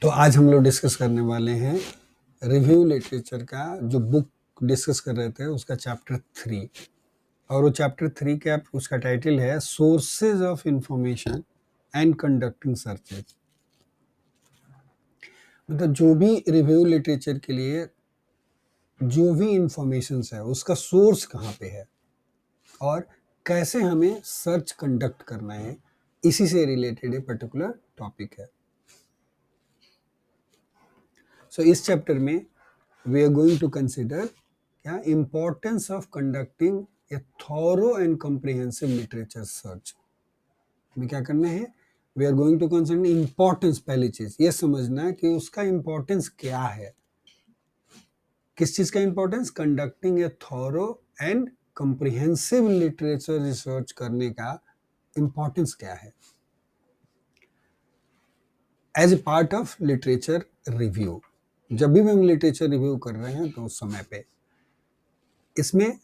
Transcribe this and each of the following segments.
तो आज हम लोग डिस्कस करने वाले हैं रिव्यू लिटरेचर का। जो बुक डिस्कस कर रहे थे उसका चैप्टर 3, और वो चैप्टर 3 का उसका टाइटल है sources of information and conducting searches. मतलब जो भी रिव्यू लिटरेचर के लिए जो भी इंफॉर्मेशन है उसका सोर्स कहाँ पे है और कैसे हमें सर्च कंडक्ट करना है, इसी से रिलेटेड ये पर्टिकुलर टॉपिक है। सो इस चैप्टर में we are going to consider क्या importance of conducting a thorough and comprehensive literature search. हमें क्या करना है, we are going to consider importance. पहली चीज ये समझना है कि उसका इम्पोर्टेंस क्या है। किस चीज का importance? Conducting a thorough and comprehensive literature research करने का इम्पोर्टेंस क्या है as a part of literature review. जब भी हम लिटरेचर रिव्यू कर रहे हैं तो उस समय पे इसमें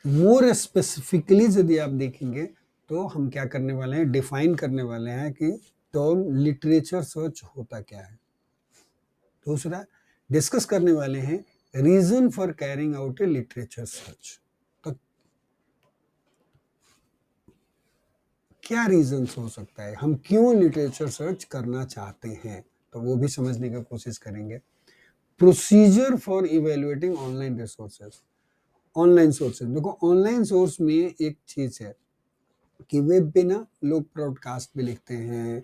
मोर स्पेसिफिकली यदि आप देखेंगे तो हम क्या करने वाले हैं, डिफाइन करने वाले हैं कि टर्म लिटरेचर सर्च होता क्या है। दूसरा डिस्कस करने वाले हैं reason for carrying out a literature search. तो क्या रीजन हो सकता है, हम क्यों लिटरेचर सर्च करना चाहते हैं, तो वो भी समझने की कोशिश करेंगे। Procedure for evaluating online resources. Online sources देखो, ऑनलाइन सोर्स में एक चीज है कि वेब पे ना लोग ब्रॉडकास्ट भी लिखते हैं,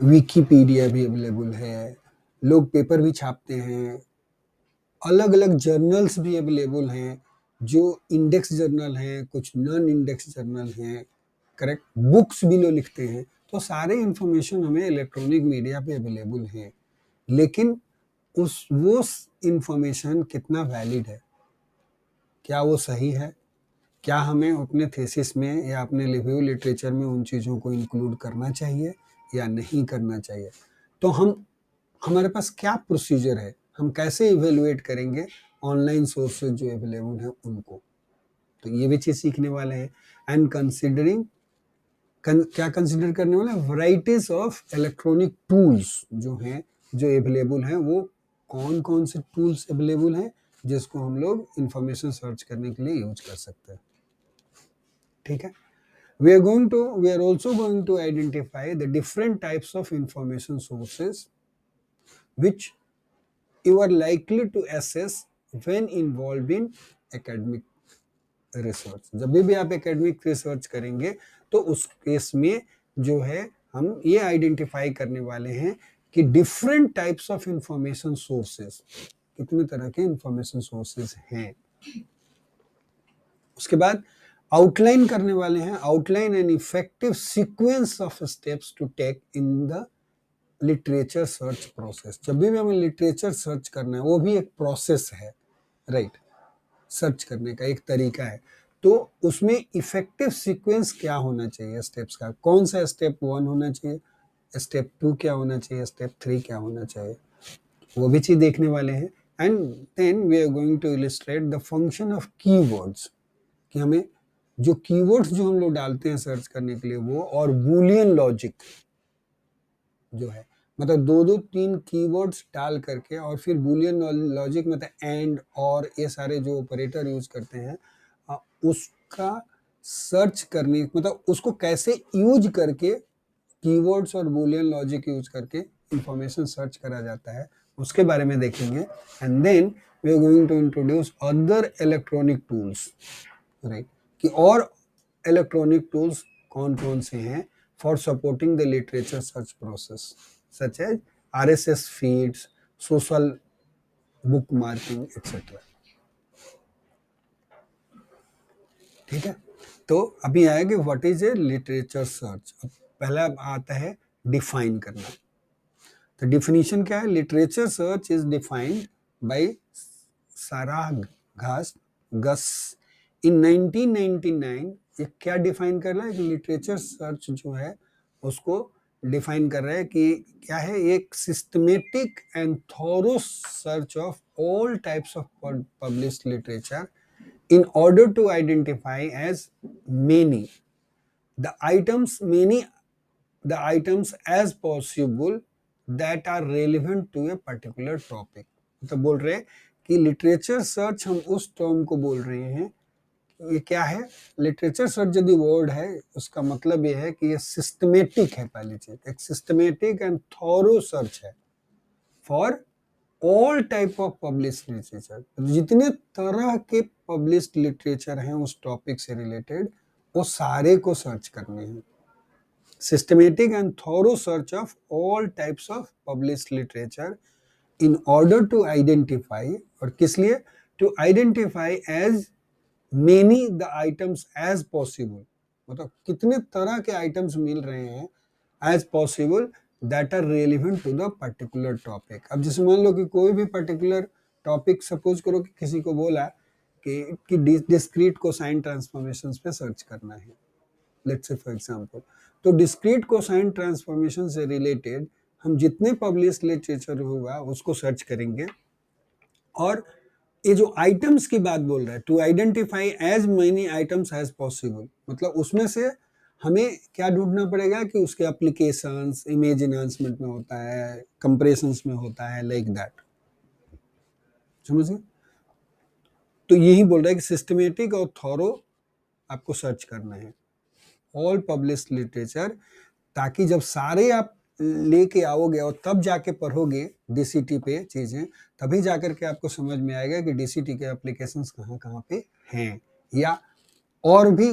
विकीपीडिया भी अवेलेबल है, लोग पेपर भी छापते हैं, अलग अलग जर्नल्स भी अवेलेबल हैं, जो इंडेक्स जर्नल हैं, कुछ नॉन इंडेक्स जर्नल हैं, करेक्ट, बुक्स भी लोग लिखते हैं। तो सारे इंफॉर्मेशन हमें इलेक्ट्रॉनिक मीडिया पे अवेलेबल हैं, लेकिन वो इंफॉर्मेशन कितना वैलिड है, क्या वो सही है, क्या हमें अपने थीसिस में या अपने रिव्यू लिटरेचर में उन चीज़ों को इंक्लूड करना चाहिए या नहीं करना चाहिए। तो हमारे पास क्या प्रोसीजर है, हम कैसे इवेलुएट करेंगे ऑनलाइन सोर्सेज जो अवेलेबल हैं उनको, तो ये भी चीज़ सीखने वाले हैं। एंड कंसिडरिंग क्या कंसिडर करने वाले हैं, वैराइटीज ऑफ इलेक्ट्रॉनिक टूल्स जो हैं, जो अवेलेबल हैं, वो कौन कौन से टूल्स अवेलेबल हैं जिसको हम लोग इंफॉर्मेशन सर्च करने के लिए यूज कर सकते हैं। ठीक है, we are also going to identify the different types of information sources which you are likely to assess when involved in academic research। जब भी आप एकेडमिक रिसर्च करेंगे तो उस केस में जो है हम ये आइडेंटिफाई करने वाले हैं कि different types of information sources, कितने तरह के इंफॉर्मेशन सोर्सेस हैं। उसके बाद आउटलाइन करने वाले हैं, outline an effective sequence of steps to take in the literature search process. जब भी हमें लिटरेचर सर्च करना है, वो भी एक प्रोसेस है, राइट, सर्च करने का एक तरीका है। तो उसमें इफेक्टिव सीक्वेंस क्या होना चाहिए स्टेप्स का, कौन सा स्टेप 1 होना चाहिए, स्टेप 2 क्या होना चाहिए, स्टेप 3 क्या होना चाहिए, वो भी चीज देखने वाले हैं। And then we are going to illustrate the function of keywords, कि हमें जो कीवर्ड्स जो हम लोग डालते हैं सर्च करने के लिए वो, और बूलियन लॉजिक जो है, मतलब दो दो तीन कीवर्ड्स डाल करके और फिर बूलियन लॉजिक मतलब एंड और ये सारे जो ऑपरेटर यूज करते हैं, उसका सर्च करने, मतलब उसको कैसे यूज करके कीवर्ड्स और बूलियन लॉजिक यूज करके इंफॉर्मेशन सर्च करा जाता है, उसके बारे में देखेंगे। And then we are going to introduce other electronic tools, right, कि और इलेक्ट्रॉनिक टूल्स कौन कौन से हैं for supporting the literature search process, such as RSS feeds, social bookmarking etcetera. ठीक है, तो अभी आएगा what is a literature search. पहला आता है डिफाइन करना। तो डिफिनीशन क्या है, literature search is defined by Sarah Gus in 1999। ये क्या डिफाइन कर रहा है कि लिटरेचर सर्च जो है उसको डिफाइन कर रहा है कि क्या है, एक systematic and thorough search of all types of published literature in order to identify as many the items as possible that are relevant to a particular topic. मतलब बोल रहे हैं कि लिटरेचर सर्च हम उस टर्म को बोल रहे हैं, ये क्या है, लिटरेचर सर्च यदि वर्ड है उसका मतलब ये है कि ये सिस्टमेटिक है। पहली चीज, एक सिस्टमेटिक एंड थॉरो सर्च है for all type of publish literature. जितने तरह के पब्लिश्ड लिटरेचर हैं उस टॉपिक से रिलेटेड, वो सारे को सर्च करने हैं। Systematic and thorough search of all types of published literature in order to identify, और किस लिए, to identify as many the items as possible, मतलब कितने तरह के आइटम्स मिल रहे हैं as possible that are relevant to the particular topic. अब जैसे मान लो कि कोई भी पर्टिकुलर टॉपिक, सपोज करो कि किसी को बोला कि डिस्क्रीट कोसाइन ट्रांसफॉर्मेशंस पे सर्च करना है, लेट्स से फॉर एग्जांपल, तो डिस्क्रीट कोसाइन ट्रांसफॉर्मेशन से रिलेटेड हम जितने पब्लिश लिटरेचर होगा उसको सर्च करेंगे। और ये जो आइटम्स की बात बोल रहा है, to identify as many items as possible, मतलब उसमें से हमें क्या ढूंढना पड़ेगा कि उसके एप्लीकेशंस इमेज एनहांसमेंट में होता है, कंप्रेशंस में होता है, लाइक दैट। समझिए, तो यही बोल रहा है कि सिस्टमेटिक और थॉरो आपको सर्च करना है ऑल पब्लिश्ड लिटरेचर, ताकि जब सारे आप लेके आओगे और तब जाके पढ़ोगे डीसीटी पे चीजें, तभी जाकर के आपको समझ में आएगा कि डीसीटी के एप्लीकेशंस कहाँ कहाँ पे हैं, या और भी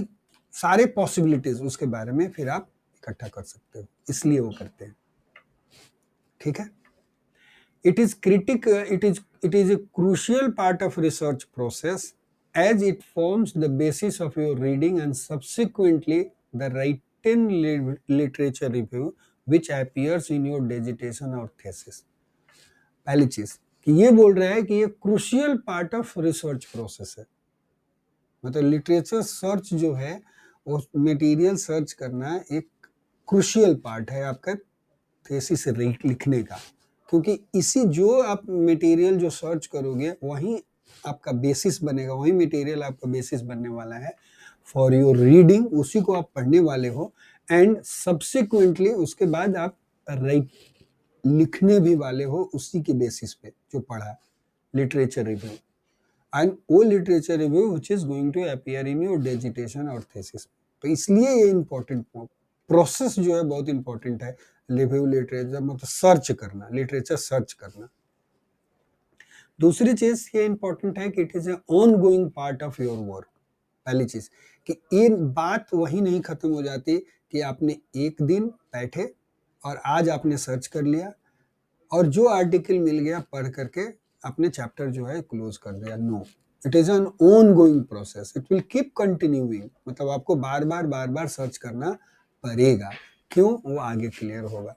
सारे पॉसिबिलिटीज उसके बारे में फिर आप इकट्ठा कर सकते हो, इसलिए वो करते हैं। ठीक है, it is a crucial part of research process, as it forms the basis of your reading and subsequently the written literature review which appears in your dissertation or thesis। पहली चीज कि ये बोल रहा है कि ये crucial part of research process है, मतलब लिटरेचर सर्च जो है वो मटेरियल सर्च करना एक क्रूशियल पार्ट है आपका थीसिस लिखने का, क्योंकि इसी जो आप मटेरियल जो सर्च करोगे वही आपका बेसिस बनेगा, वही मटेरियल आपका बेसिस बनने वाला है फॉर योर रीडिंग, उसी को आप पढ़ने वाले हो, एंड सब्सिक्वेंटली उसके बाद आप राइट लिखने भी वाले हो उसी के बेसिस पे जो पढ़ा लिटरेचर रिव्यू, एंड वो literature review which is going to appear in your dissertation और थीसिस। तो इसलिए ये इंपॉर्टेंट प्रोसेस जो है बहुत इंपॉर्टेंट है, रिव्यू लिटरेचर मतलब सर्च करना, लिटरेचर सर्च करना। दूसरी चीज ये इंपॉर्टेंट है कि it is A on going part of your work. पहली चीज कि ये बात वही नहीं खत्म हो जाती कि आपने एक दिन बैठे और आज आपने सर्च कर लिया और जो आर्टिकल मिल गया पढ़ करके अपने चैप्टर जो है क्लोज कर दिया। No, it is an ongoing process, it will keep continuing, मतलब आपको बार बार सर्च करना पड़ेगा, क्यों, वो आगे क्लियर होगा।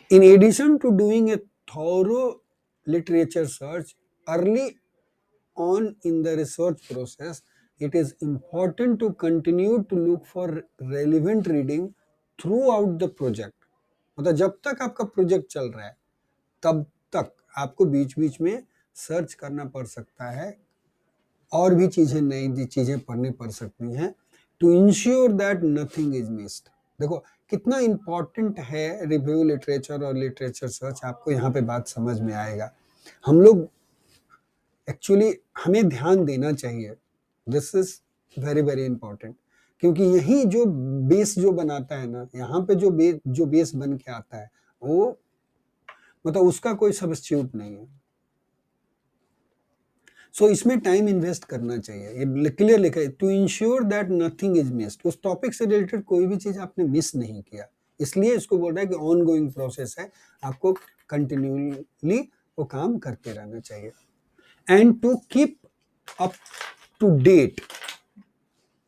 In addition to doing a thorough literature search early on in the research process, it is important to continue to look for relevant reading throughout the project। मतलब जब तक आपका प्रोजेक्ट चल रहा है तब तक आपको बीच बीच में सर्च करना पड़ सकता है, और भी चीजें नई चीजें पढ़ने पड़ सकती हैं, to ensure that nothing is missed. देखो कितना इंपॉर्टेंट है रिव्यू लिटरेचर और लिटरेचर सर्च, आपको यहाँ पे बात समझ में आएगा। हम लोग एक्चुअली हमें ध्यान देना चाहिए, this is very very important, क्योंकि यही जो बेस जो बनाता है ना, यहाँ पे जो बेस बन के आता है वो मतलब उसका कोई सब्स्टिट्यूट नहीं है। सो इसमें टाइम इन्वेस्ट करना चाहिए, ये क्लियर लिखा है, to ensure that nothing is missed, उस टॉपिक से रिलेटेड कोई भी चीज आपने मिस नहीं किया, इसलिए इसको बोल रहा है कि ऑन गोइंग प्रोसेस है, आपको कंटिन्यूली वो काम करते रहना चाहिए। And to keep up to date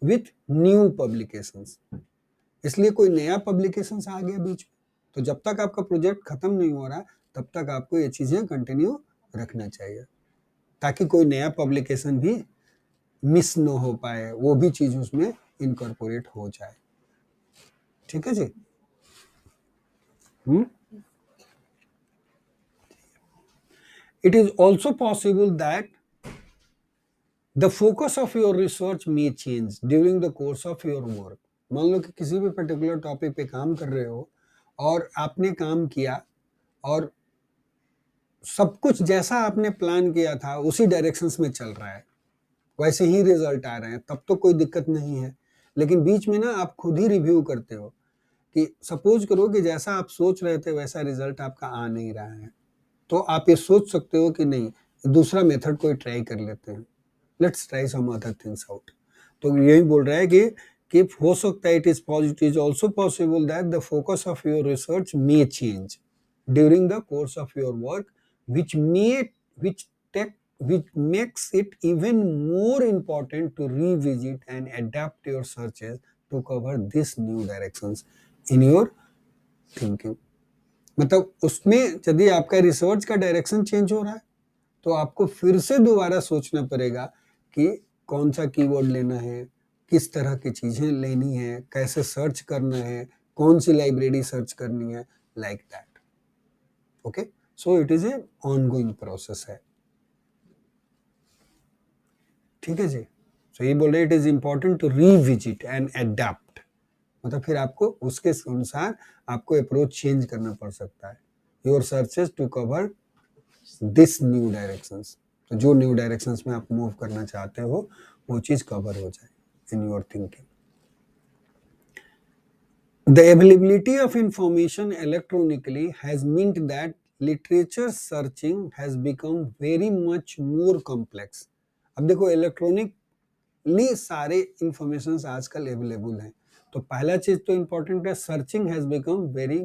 with new publications, इसलिए कोई नया पब्लिकेशंस आ गया बीच में, तो जब तक आपका प्रोजेक्ट खत्म नहीं हो रहा तब तक आपको ये चीजें कंटिन्यू रखना चाहिए, ताकि कोई नया पब्लिकेशन भी मिस न हो पाए, वो भी चीज उसमें इनकॉर्पोरेट हो जाए। ठीक है जी। It is also possible that the focus of your research may change during the course of your work. मान लो कि किसी भी पर्टिकुलर टॉपिक पे काम कर रहे हो और आपने काम किया और सब कुछ जैसा आपने प्लान किया था उसी डायरेक्शंस में चल रहा है, वैसे ही रिजल्ट आ रहे हैं, तब तो कोई दिक्कत नहीं है। लेकिन बीच में ना आप खुद ही रिव्यू करते हो कि सपोज करो कि जैसा आप सोच रहे थे वैसा रिजल्ट आपका आ नहीं रहा है, तो आप ये सोच सकते हो कि नहीं, दूसरा मेथड कोई ट्राई कर लेते हैं, let's try some other things out. तो यही बोल रहा है कि हो सकता है, it is also possible that the focus of your research may change during the course of your work, which may which tech which makes it even more important to revisit and adapt your searches to cover these new directions in your thinking। मतलब उसमें यदि आपका research का direction change हो रहा है तो आपको फिर से दोबारा सोचना पड़ेगा कि कौन सा कीवर्ड लेना है, किस तरह की चीजें लेनी है, कैसे सर्च करना है, कौन सी लाइब्रेरी सर्च करनी है, like that. Okay, so it is a ongoing process है। ठीक है जी। सो ये बोल रहे it is important to revisit and adapt, मतलब फिर आपको उसके अनुसार आपको अप्रोच चेंज करना पड़ सकता है, your searches to cover this new directions. तो जो न्यू डायरेक्शंस में आप मूव करना चाहते हो वो चीज कवर हो जाए in your thinking. The availability of information electronically has meant that literature searching has become very much more complex। अब देखो इलेक्ट्रॉनिकली सारे इंफॉर्मेशन आजकल अवेलेबल हैं, तो पहला चीज तो इंपॉर्टेंट है, searching has become very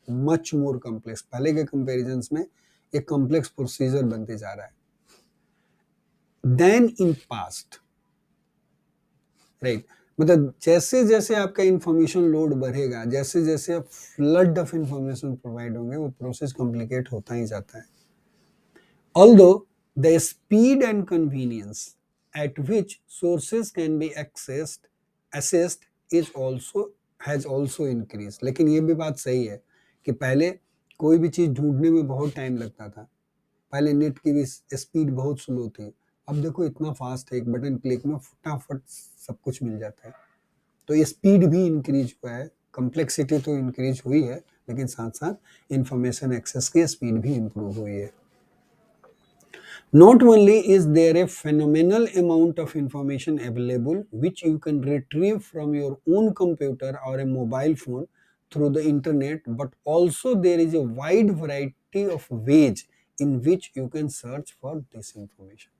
much more complex. पहले के कंपैरिजन में एक कॉम्प्लेक्स प्रोसीजर बनते जा रहा है देन इन पास्ट, राइट। मतलब जैसे जैसे आपका इंफॉर्मेशन लोड बढ़ेगा, जैसे जैसे फ्लड ऑफ इंफॉर्मेशन प्रोवाइड होंगे, वो प्रोसेस कॉम्प्लिकेट होता ही जाता है। Although the speed and convenience at which sources can be assessed is also has also increased। लेकिन ये भी बात सही है कि पहले कोई भी चीज ढूंढने में बहुत टाइम लगता था, पहले नेट की भी स्पीड बहुत स्लो थी, अब देखो इतना फास्ट है, एक बटन क्लिक में फटाफट सब कुछ मिल जाता है। तो ये स्पीड भी इंक्रीज हुआ है, कॉम्प्लेक्सिटी तो इंक्रीज हुई है, लेकिन साथ साथ इंफॉर्मेशन एक्सेस की स्पीड भी इंप्रूव हुई है। Not only is there a phenomenal amount of information available which you can retrieve from your own computer or a mobile phone through the internet, but also there is a wide variety of ways in which you can search for this information।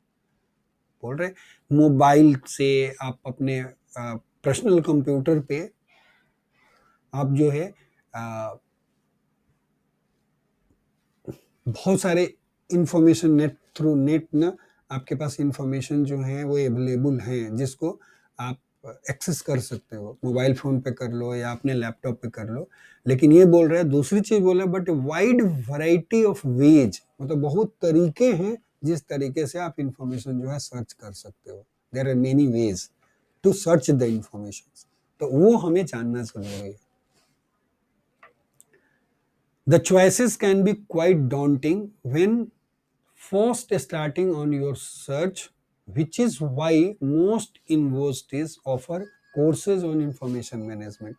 बोल रहे mobile से आप अपने personal computer पे आप जो है बहुत सारे इंफॉर्मेशन नेट थ्रू नेट ना आपके पास इंफॉर्मेशन जो है वो अवेलेबल हैं, जिसको आप एक्सेस कर सकते हो, मोबाइल फोन पे कर लो या अपने लैपटॉप पे कर लो। लेकिन ये बोल रहा है, दूसरी चीज बोल रहा है, but wide variety of ways, मतलब बहुत तरीके हैं जिस तरीके से आप इंफॉर्मेशन जो है सर्च कर सकते हो। There are many ways to search the information, तो वो हमें जानना जरूरी है। The choices can be quite daunting when first starting on your search, which is why most universities offer courses on information management।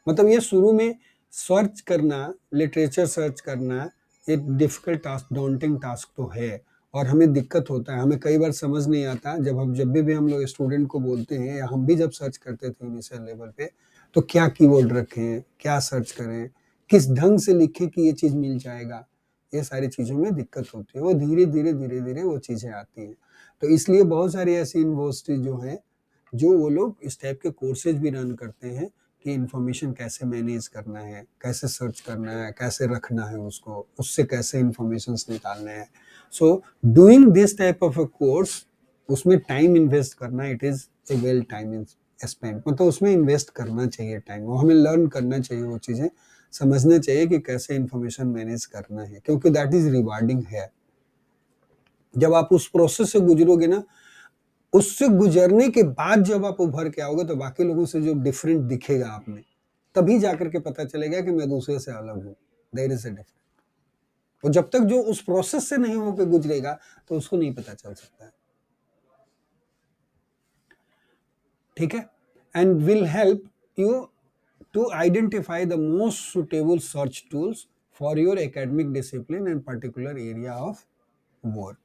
मतलब ये शुरू में सर्च करना, लिटरेचर सर्च करना एक डिफिकल्ट टास्क, डॉन्टिंग टास्क तो है, और हमें दिक्कत होता है, हमें कई बार समझ नहीं आता। जब भी हम लोग स्टूडेंट को बोलते हैं, या हम भी जब सर्च करते थे इनिशियल लेवल पे, तो क्या कीवर्ड रखें, क्या सर्च करें, किस ढंग से लिखें कि ये चीज मिल जाएगा, ये सारी चीजों में दिक्कत होती है। वो धीरे धीरे वो चीजें आती हैं। तो इसलिए बहुत सारी ऐसी यूनिवर्सिटी जो है, जो वो लोग इस टाइप के कोर्सेज भी रन करते हैं कि इंफॉर्मेशन कैसे मैनेज करना है, कैसे सर्च करना है, कैसे रखना है उसको, उससे कैसे इंफॉर्मेशन निकालना है। So doing this type of a course, उसमें टाइम इन्वेस्ट करना, it is A well time spend, मतलब उसमें इन्वेस्ट करना चाहिए टाइम, वो हमें लर्न करना चाहिए, वो चीजें समझना चाहिए कि कैसे इंफॉर्मेशन मैनेज करना है, क्योंकि दैट इज रिवार्डिंग है। जब आप उस प्रोसेस से गुजरोगे ना, उससे गुजरने के बाद जब आप उभर के आओगे, तो बाकी लोगों से जो डिफरेंट दिखेगा आप में, तभी जाकर के पता चलेगा कि मैं दूसरे से अलग हूँ, देयर इज अ डिफरेंस। तो जब तक जो उस प्रोसेस से नहीं होकर गुजरेगा, तो उसको नहीं पता चल सकता है। ठीक है, and will help you to identify the most suitable search tools for your academic discipline and particular area of work।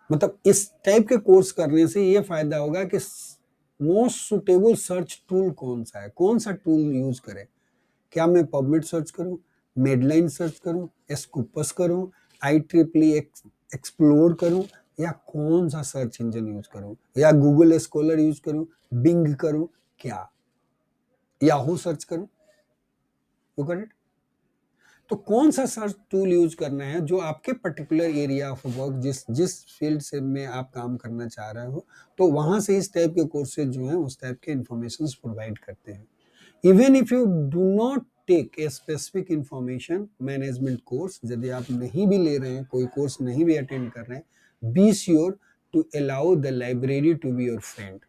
मतलब इस टाइप के कोर्स करने से ये फायदा होगा कि मोस्ट सुटेबल सर्च टूल कौन सा है, कौन सा टूल यूज करें। क्या मैं पबमेड सर्च करूं, मेडलाइन सर्च करूं, स्कूपस करूं, IEEE एक्सप्लोर करूं, या कौन सा सर्च इंजन यूज करूं, या गूगल स्कॉलर यूज करूं, बिंग करूं, क्या याहू सर्च करूं। You got it. तो कौन सा सर्च टूल यूज करना है जो आपके पर्टिकुलर एरिया ऑफ वर्क, जिस जिस फील्ड से में आप काम करना चाह रहे हो, तो वहां से इस टाइप के कोर्सेज जो हैं उस टाइप के इंफॉर्मेशन प्रोवाइड करते हैं। Even if you do not take a specific information management course, यदि आप नहीं भी ले रहे हैं, कोई कोर्स नहीं भी अटेंड कर रहे हैं, be sure to allow the library to be your friend.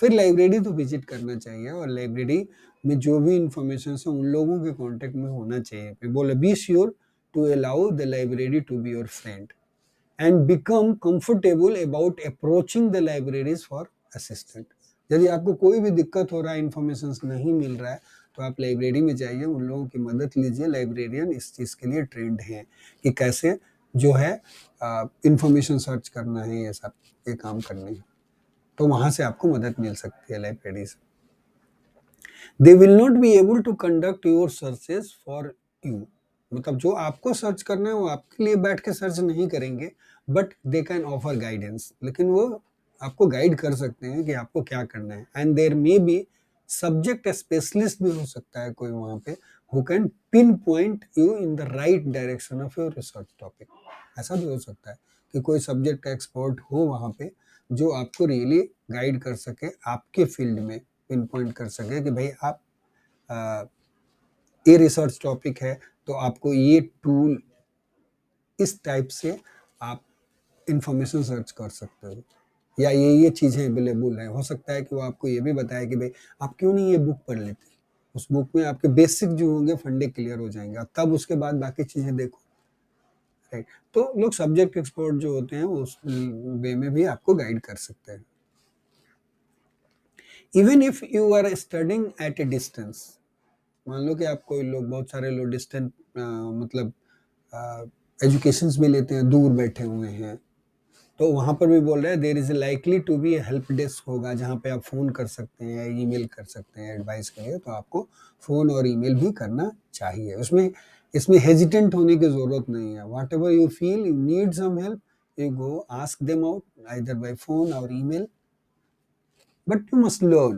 फिर लाइब्रेरी तो विजिट करना चाहिए, और लाइब्रेरी में जो भी इंफॉर्मेशन है उन लोगों के कांटेक्ट में होना चाहिए। फिर बोले be sure to allow the library to be your friend and become comfortable about approaching the libraries for assistant. यदि आपको कोई भी दिक्कत हो रहा है, इंफॉर्मेशन नहीं मिल रहा है, तो आप लाइब्रेरी में जाइए, उन लोगों की मदद लीजिए। लाइब्रेरियन इस चीज़ के लिए ट्रेंड हैं कि कैसे जो है इंफॉर्मेशन सर्च करना है, ये सब ये काम करने हैं। तो वहां से आपको मदद मिल सकती है लाइब्रेरी से। They will not be able to conduct your searches for you. मतलब जो आपको सर्च करना है वो आपके लिए बैठ के सर्च नहीं करेंगे, but they can offer guidance. लेकिन वो आपको गाइड कर सकते हैं कि आपको क्या करना है। And there may be subject specialist भी हो सकता है कोई वहां पे, who can pin point you in the right direction of your research topic. ऐसा भी हो सकता है कि कोई सब्जेक्ट एक्सपर्ट हो वहां पे जो आपको रियली गाइड कर सके, आपके फील्ड में पिन पॉइंट कर सके कि भाई आप ये रिसर्च टॉपिक है तो आपको ये टूल इस टाइप से आप इंफॉर्मेशन सर्च कर सकते हो, या ये चीज़ें अवेलेबल है। हो सकता है कि वो आपको ये भी बताए कि भाई आप क्यों नहीं ये बुक पढ़ लेते, उस बुक में आपके बेसिक जो होंगे फंडे क्लियर हो जाएंगे, तब उसके बाद बाकी चीज़ें देखो। राइट। तो लोग सब्जेक्ट एक्सपर्ट जो होते हैं उस वे में भी आपको गाइड कर सकते हैं। Even if you are studying at a distance, मान लो कि आप कोई लोग, बहुत सारे लोग डिस्टेंट मतलब एजुकेशन भी लेते हैं, दूर बैठे हुए हैं, तो वहां पर भी बोल रहे हैं there is likely to be help desk होगा, जहाँ पे आप फोन कर सकते हैं, ईमेल कर सकते हैं एडवाइस के लिए। तो आपको फोन और ईमेल भी करना चाहिए। उसमें इसमें हेजिटेंट होने की जरूरत नहीं है। Whatever you feel you need some help, you go ask them out either by phone और email, but you must learn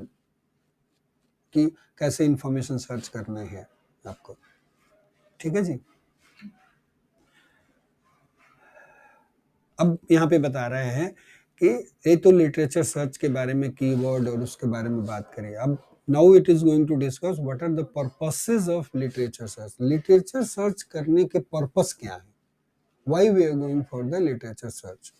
कि कैसे इंफॉर्मेशन सर्च करना है आपको। ठीक है जी। अब यहाँ पे बता रहे हैं कि ये तो लिटरेचर सर्च के बारे में, कीवर्ड और उसके बारे में बात करें। अब now it is going to discuss what are the purposes of literature search. Literature search करने के पर्पस क्या है, why we are going for the literature search.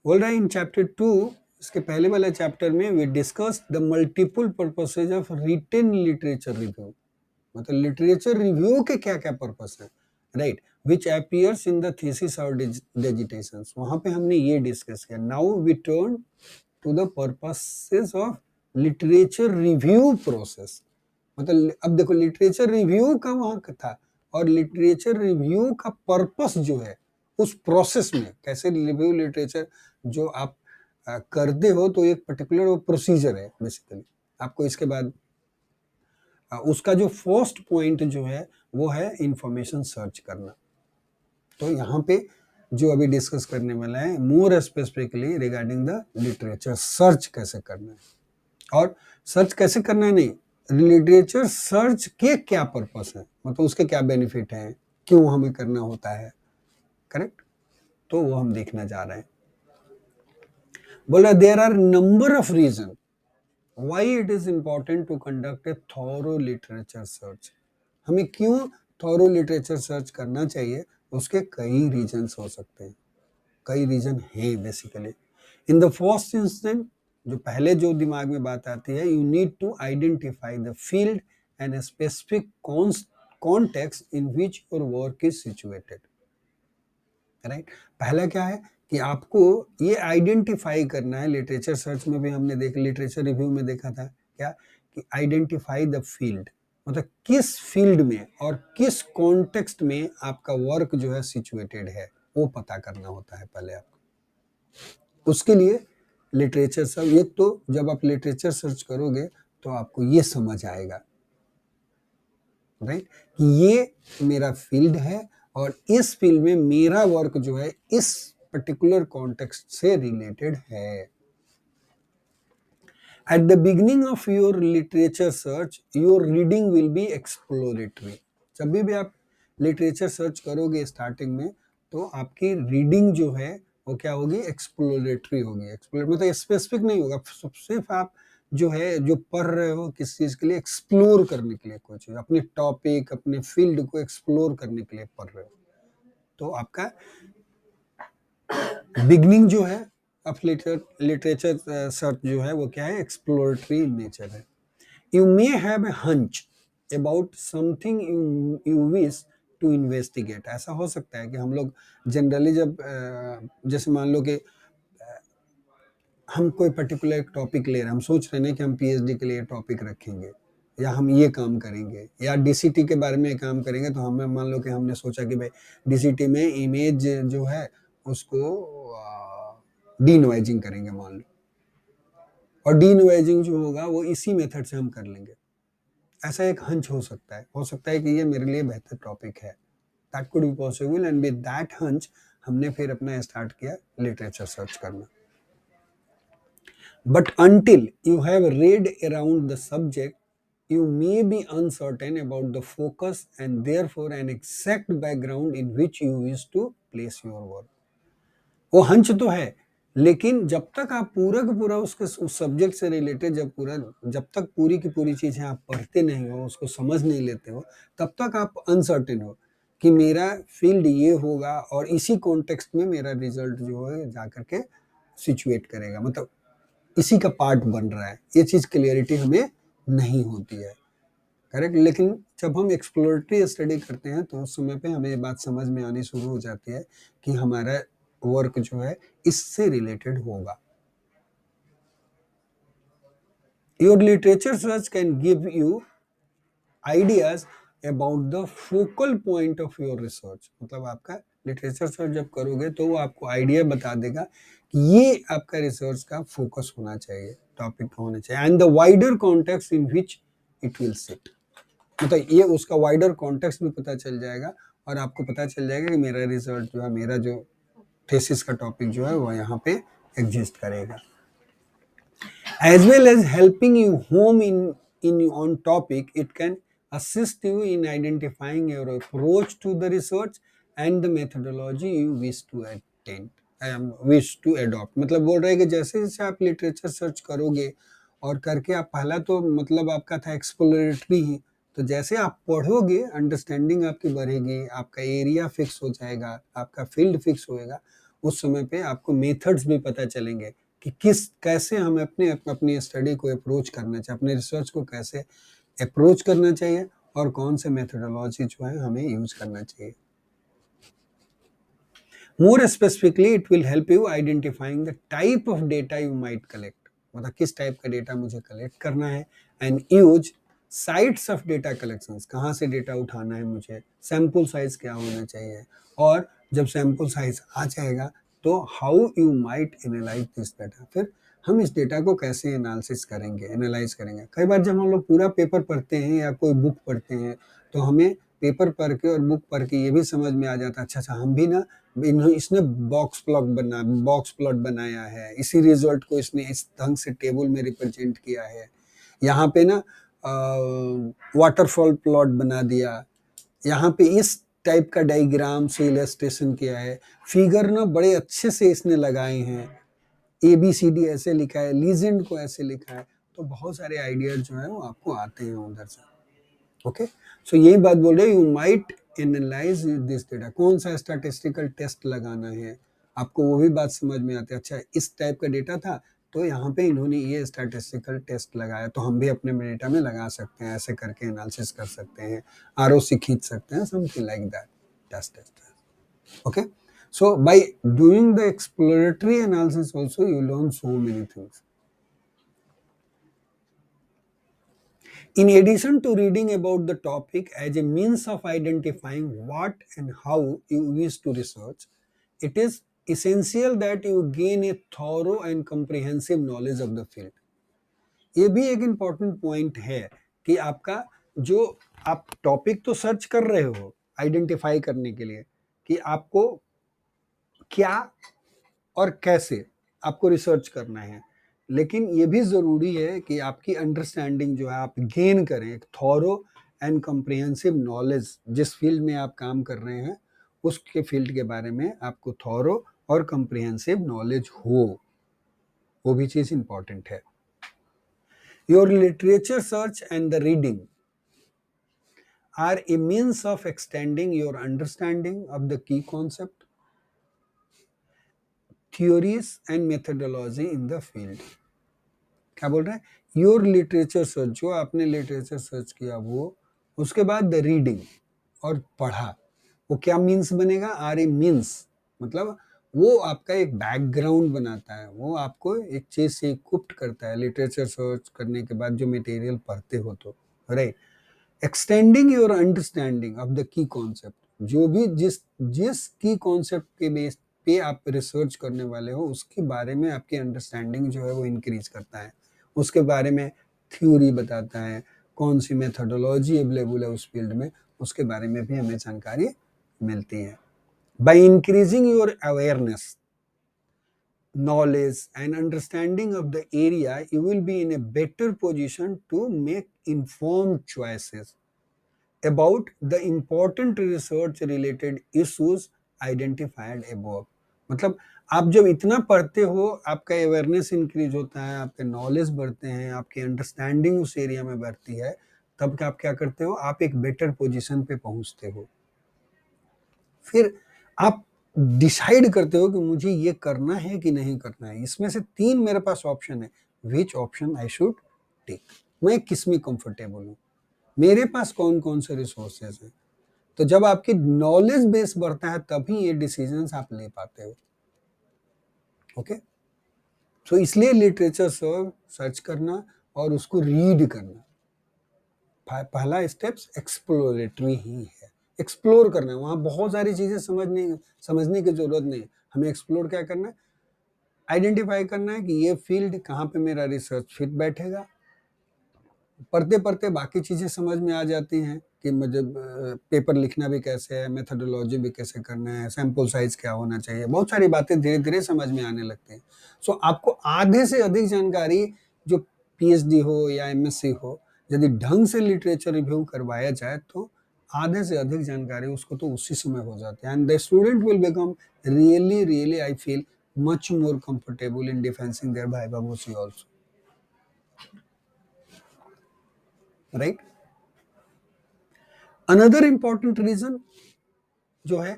बोल रहा है इन चैप्टर 2, इसके पहले वाले चैप्टर में we discuss the multiple purposes of written literature review. मतलब लिटरेचर रिव्यू के क्या क्या पर्पस है, right, which appears in the thesis और डिजिटेशंस। वहां पे हमने ये डिस्कस किया। Now we turn to the purposes of literature review process. मतलब अब देखो लिटरेचर रिव्यू का वहां का था, और लिटरेचर रिव्यू का पर्पस जो है उस प्रोसेस में, कैसे रिव्यू लिटरेचर जो आप करते हो, तो एक पर्टिकुलर प्रोसीजर है बेसिकली। आपको इसके बाद उसका जो फर्स्ट पॉइंट जो है वो है इंफॉर्मेशन सर्च करना। तो यहाँ पे जो अभी डिस्कस करने वाला है more specifically regarding the literature search कैसे करना है, और सर्च कैसे करना है नहीं, लिटरेचर सर्च के क्या पर्पस है, मतलब उसके क्या बेनिफिट हैं, क्यों हमें करना होता है। करेक्ट। तो वो हम देखना चाह रहे हैं। बोला there are number of reason why it is important to conduct a thorough literature search। हमें क्यों थॉरो लिटरेचर सर्च करना चाहिए, उसके कई रीजंस हो सकते हैं, कई रीजन हैं basically. In the first instant, जो पहले जो दिमाग में बात आती है, you need to identify the field and specific context in which your work is situated. Right. पहला क्या है कि आपको ये आइडेंटिफाई करना है। लिटरेचर सर्च में भी हमने लिटरेचर रिव्यू में देखा था क्या, आइडेंटिफाई द फील्ड, मतलब किस फील्ड में और किस कॉन्टेक्स्ट में आपका वर्क जो है सिचुएटेड है, वो पता करना होता है पहले आपको। उसके लिए लिटरेचर सर्च, ये तो जब आप लिटरेचर सर्च करोगे तो आपको ये समझ आएगा, राइट, कि ये मेरा फील्ड है और इस फील्ड में मेरा वर्क जो है इस पर्टिकुलर कॉन्टेक्स्ट से रिलेटेड है। At the beginning of your literature search, your reading will be exploratory. जब भी आप लिटरेचर सर्च करोगे स्टार्टिंग में, तो आपकी रीडिंग जो है वो क्या होगी, एक्सप्लोरेटरी होगी। एक्सप्लोर मतलब स्पेसिफिक नहीं होगा, सिर्फ आप जो है जो पढ़ रहे हो किस चीज के लिए, एक्सप्लोर करने के लिए, कोई चीज अपने टॉपिक अपने फील्ड को एक्सप्लोर करने के लिए पढ़ रहे हो, तो आपका बिगनिंग जो है ऑफ लिटरेचर सर्च जो है वो क्या है, एक्सप्लोरेटरी इन नेचर है। You may have a hunch about something you wish to investigate. ऐसा हो सकता है कि हम लोग जनरली जब जैसे मान लो कि हम कोई पर्टिकुलर एक टॉपिक ले रहे हैं, हम सोच रहे हैं कि हम पीएचडी के लिए टॉपिक रखेंगे या हम ये काम करेंगे या डीसीटी के बारे में काम करेंगे, तो हमें मान लो कि हमने सोचा कि भाई डीसीटी में इमेज जो है उसको डीनोइजिंग करेंगे मान लो, और डीनोइजिंग जो होगा वो इसी मेथड से हम कर लेंगे। ऐसा एक हंच हो सकता है कि ये मेरे लिए बेहतर टॉपिक है, that could be possible, and with that hunch हमने फिर अपना स्टार्ट किया लिटरेचर सर्च करना। But until you have read around the subject, you may be uncertain about the focus and therefore an exact background in which you wish to place your work. वो hunch तो है, लेकिन जब तक आप पूरा का पूरा उसके उस सब्जेक्ट से रिलेटेड जब तक पूरी की पूरी चीजें आप पढ़ते नहीं हो, उसको समझ नहीं लेते हो, तब तक आप अनसर्टेन हो कि मेरा फील्ड ये होगा और इसी कॉन्टेक्स्ट में मेरा रिजल्ट जो है जाकर के सिचुएट करेगा, मतलब इसी का पार्ट बन रहा है। ये चीज क्लियरिटी हमें नहीं होती है, करेक्ट। लेकिन जब हम एक्सप्लोरेटरी स्टडी करते हैं तो उस समय पे हमें ये बात समझ में आनी शुरू हो जाती है कि हमारा वर्क जो है इससे रिलेटेड होगा। Your literature search can give you ideas about the focal point of your research, मतलब आपका लिटरेचर सर्च जब करोगे तो वो आपको आइडिया बता देगा कि ये आपका रिसर्च का फोकस होना चाहिए, टॉपिक होना चाहिए, and the wider context in which it will sit, मतलब ये उसका वाइडर कॉन्टेक्स्ट भी पता चल जाएगा और आपको पता चल जाएगा कि मेरा रिसर्च जो है, मेरा जो थीसिस का टॉपिक जो है वो यहाँ पे एग्जिस्ट करेगा। As well as helping you home in on topic, it can assist you in identifying your approach to the research and the methodology you wish to attain wish to adopt। मतलब बोल रहे हैं कि जैसे जैसे आप literature search करोगे और करके आप पहला तो मतलब आपका था एक्सप्लोरेटरी ही, तो जैसे आप पढ़ोगे अंडरस्टैंडिंग आपकी बढ़ेगी, आपका एरिया फिक्स हो जाएगा, आपका फील्ड फिक्स होएगा, उस समय पे आपको मेथड्स भी पता चलेंगे कि किस कैसे हमें अपनी स्टडी को अप्रोच करना चाहिए, अपने रिसर्च को कैसे अप्रोच करना चाहिए और कौन से मेथोडोलॉजी जो है हमें यूज करना चाहिए। More specifically it will help you identifying the type of data you might collect, मतलब किस टाइप का डेटा मुझे कलेक्ट करना है, and use sites of data collections, कहाँ से डेटा उठाना है मुझे, सैम्पल साइज क्या होना चाहिए, और जब सैम्पल साइज आ जाएगा तो how you might analyse this data, फिर हम इस डेटा को कैसे एनालिसिस करेंगे, एनालाइज करेंगे। कई बार जब हम लोग पूरा पेपर पढ़ते हैं या कोई बुक पढ़ते हैं तो हमें पेपर पढ़ के और बुक पढ़ के ये भी समझ में आ जाता है, अच्छा अच्छा हम भी ना इसने बॉक्स प्लॉट बनाया है, इसी रिजल्ट को इसने इस ढंग से टेबल में रिप्रेजेंट किया है, यहाँ पे ना वाटरफॉल प्लॉट बना दिया, यहाँ पे इस टाइप का डायग्राम से इलस्ट्रेशन किया है, फिगर ना बड़े अच्छे से इसने लगाए हैं, ABCD ऐसे लिखा है, लीजेंड को ऐसे लिखा है, तो बहुत सारे आइडियाज जो है वो आपको आते हैं उधर से। ओके, सो यही बात बोल रहे, you might analyse this data, कौन सा स्टैटिस्टिकल टेस्ट लगाना है, आपको वो भी बात समझ में आती है, अच्छा इस टाइप का डेटा था तो यहाँ पे इन्होंने ये स्टैटिस्टिकल टेस्ट लगाया तो हम भी अपने डेटा में लगा सकते हैं, ऐसे करके एनालिसिस कर सकते हैं, ROC खींच सकते हैं, something like that, test. Okay, so by doing the exploratory analysis also you learn so many things. In addition to reading about the topic as a means of identifying what and how you wish to research, it is essential that you gain a thorough and comprehensive knowledge of the field. ये भी एक important point है कि आपका जो आप topic तो search कर रहे हो आइडेंटिफाई करने के लिए कि आपको क्या और कैसे आपको रिसर्च करना है, लेकिन ये भी ज़रूरी है कि आपकी अंडरस्टैंडिंग जो है आप गेन करें, एक थॉरो एंड कॉम्प्रिहेंसिव नॉलेज जिस फील्ड में आप काम कर रहे हैं उसके फील्ड के बारे में आपको थॉरो और कॉम्प्रिहेंसिव नॉलेज हो, वो भी चीज़ इंपॉर्टेंट है. Your literature search and the reading are a means of extending your understanding of the key concept, theories and methodology in the field. क्या बोल रहे हैं? योर लिटरेचर सर्च, जो आपने लिटरेचर सर्च किया वो, उसके बाद द रीडिंग और पढ़ा, वो क्या मीन्स बनेगा? आर ए मीन्स, मतलब वो आपका एक बैकग्राउंड बनाता है, वो आपको एक चीज से इक्विप्ड करता है लिटरेचर सर्च करने के बाद जो मटेरियल पढ़ते हो तो, right. Extending your understanding of the key concept, जो भी जिस जिस की कॉन्सेप्ट के बेस पे आप रिसर्च करने वाले हो उसके बारे में आपकी अंडरस्टैंडिंग जो है वो इंक्रीज करता है, उसके बारे में थ्योरी बताता है, कौन सी मेथोडोलॉजी अवेलेबल है उस फील्ड में, उसके बारे में भी हमें जानकारी मिलती है. By increasing your awareness, knowledge and understanding of the area, you will be in a better position to make informed choices about the important research related issues identified above. मतलब आप जब इतना पढ़ते हो आपका अवेयरनेस इंक्रीज होता है, आपके नॉलेज बढ़ते हैं, आपकी अंडरस्टैंडिंग उस एरिया में बढ़ती है, तब आप क्या करते हो? आप एक बेटर पोजीशन पे पहुंचते हो. फिर आप डिसाइड करते हो कि मुझे ये करना है कि नहीं करना है. इसमें से 3 मेरे पास ऑप्शन है, which option I should take, मैं किस में कंफर्टेबल हूँ, मेरे पास कौन कौन से रिसोर्सेज हैं. तो जब आपकी नॉलेज बेस बढ़ता है तभी ये डिसीजंस आप ले पाते हो. ओके, तो इसलिए लिटरेचर सर्च करना और उसको रीड करना, पहला स्टेप्स एक्सप्लोरेटरी ही है. एक्सप्लोर करना है, वहाँ बहुत सारी चीज़ें समझने की ज़रूरत नहीं है. हमें एक्सप्लोर क्या करना है? आइडेंटिफाई करना है कि ये फील्ड कहाँ पे मेरा रिसर्च फिट बैठेगा. पढ़ते पढ़ते बाकी चीज़ें समझ में आ जाती हैं कि मुझे पेपर लिखना भी कैसे है, मेथोडोलॉजी भी कैसे करना है, सैम्पल साइज क्या होना चाहिए, बहुत सारी बातें धीरे धीरे समझ में आने लगती हैं. सो आपको आधे से अधिक जानकारी जो पीएचडी हो या एमएससी हो, यदि ढंग से लिटरेचर रिव्यू करवाया जाए तो आधे से अधिक जानकारी उसको तो उसी समय हो जाती है. And the student will become really I feel much more comfortable in defensing their भाई बाबूसी also, right. Another important reason जो है,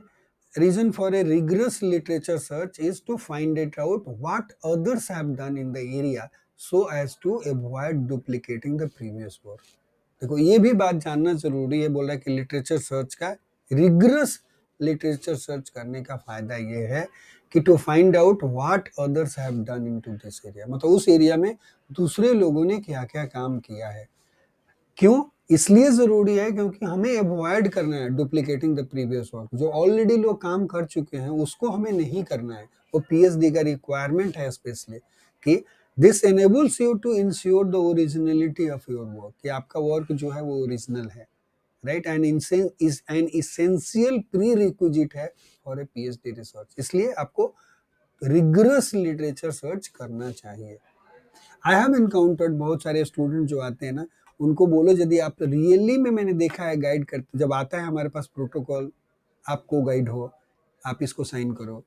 reason for a rigorous literature search is to find it out what others have done in the area so as to avoid duplicating the previous work. देखो ये भी बात जानना जरूरी है, बोल रहा है कि लिटरेचर सर्च का, रिगरस लिटरेचर सर्च करने का फायदा ये है कि to find out what others have done into this area, मतलब उस एरिया में दूसरे लोगों ने क्या क्या काम किया है. क्यों? इसलिए जरूरी है क्योंकि हमें अवॉइड करना है डुप्लीकेटिंग द प्रीवियस वर्क. जो ऑलरेडी लोग काम कर चुके हैं उसको हमें नहीं करना है, वो पीएचडी का रिक्वायरमेंट है स्पेशली कि this enables you to ensure the originality of your work, कि आपका वर्क जो है वो ओरिजिनल है, right. And is an essential prerequisite है फॉर ए पीएचडी रिसर्च. इसलिए आपको रिगरस लिटरेचर सर्च करना चाहिए. आई हैव इनकाउंटर्ड बहुत सारे स्टूडेंट जो आते हैं ना, उनको बोलो यदि आप रियली में, मैंने देखा है गाइड करते, जब आता है हमारे पास प्रोटोकॉल, आपको गाइड हो, आप इसको साइन करो.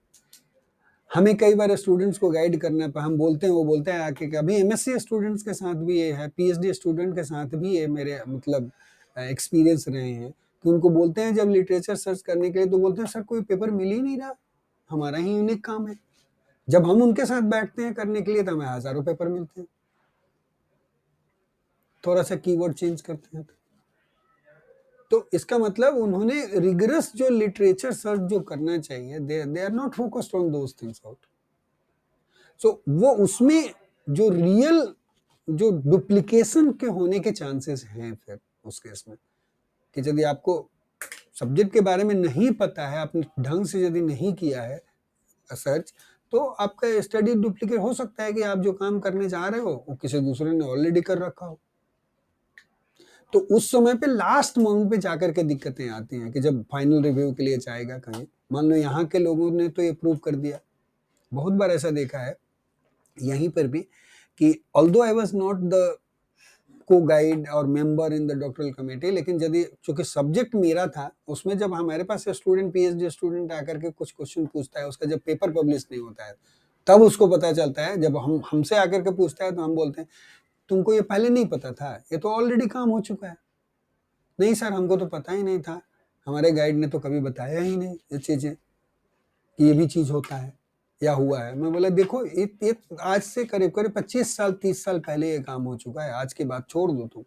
हमें कई बार स्टूडेंट्स को गाइड करना पर हम बोलते हैं, वो बोलते हैं आके कि अभी एमएससी स्टूडेंट्स के साथ भी ये है, पीएचडी स्टूडेंट के साथ भी ये मेरे मतलब एक्सपीरियंस रहे हैं कि उनको बोलते हैं जब लिटरेचर सर्च करने के लिए तो बोलते हैं सर कोई पेपर मिल ही नहीं रहा, हमारा ही यूनिक काम है. जब हम उनके साथ बैठते हैं करने के लिए तो हमें हजारों पेपर मिलते हैं, थोड़ा सा कीवर्ड चेंज करते हैं. तो इसका मतलब उन्होंने रिगरस जो लिटरेचर सर्च जो करना चाहिए, they are not focused on those things out. So वो उसमें जो रियल जो डुप्लीकेशन के होने के चांसेस हैं फिर उस केस में, कि यदि आपको सब्जेक्ट के बारे में नहीं पता है, आपने ढंग से यदि नहीं किया है सर्च, तो आपका स्टडी डुप्लीकेट हो सकता है कि आप जो काम करने जा रहे हो वो किसी दूसरे ने ऑलरेडी कर रखा हो। तो उस समय पे लास्ट मोमेंट पे जाकर के दिक्कतें आती हैं कि जब फाइनल रिव्यू के लिए जाएगा कहीं, मान लो यहाँ के लोगों ने तो ये प्रूव कर दिया, बहुत बार ऐसा देखा है यहीं पर भी कि although I was not the को गाइड और member in the doctoral committee, लेकिन यदि चूंकि सब्जेक्ट मेरा था, उसमें जब हमारे पास स्टूडेंट पीएचडी स्टूडेंट आकर के कुछ क्वेश्चन पूछता है, उसका जब पेपर पब्लिश नहीं होता है तब उसको पता चलता है। जब हम हमसे आकर के पूछता है तो हम बोलते हैं तुमको ये पहले नहीं पता था, ये तो ऑलरेडी काम हो चुका है। नहीं सर, हमको तो पता ही नहीं था, हमारे गाइड ने तो कभी बताया ही नहीं ये चीजें कि ये भी चीज होता है या हुआ है। मैं बोला देखो ये आज से करीब करीब 25 साल 30 साल पहले ये काम हो चुका है, आज की बात छोड़ दो तुम।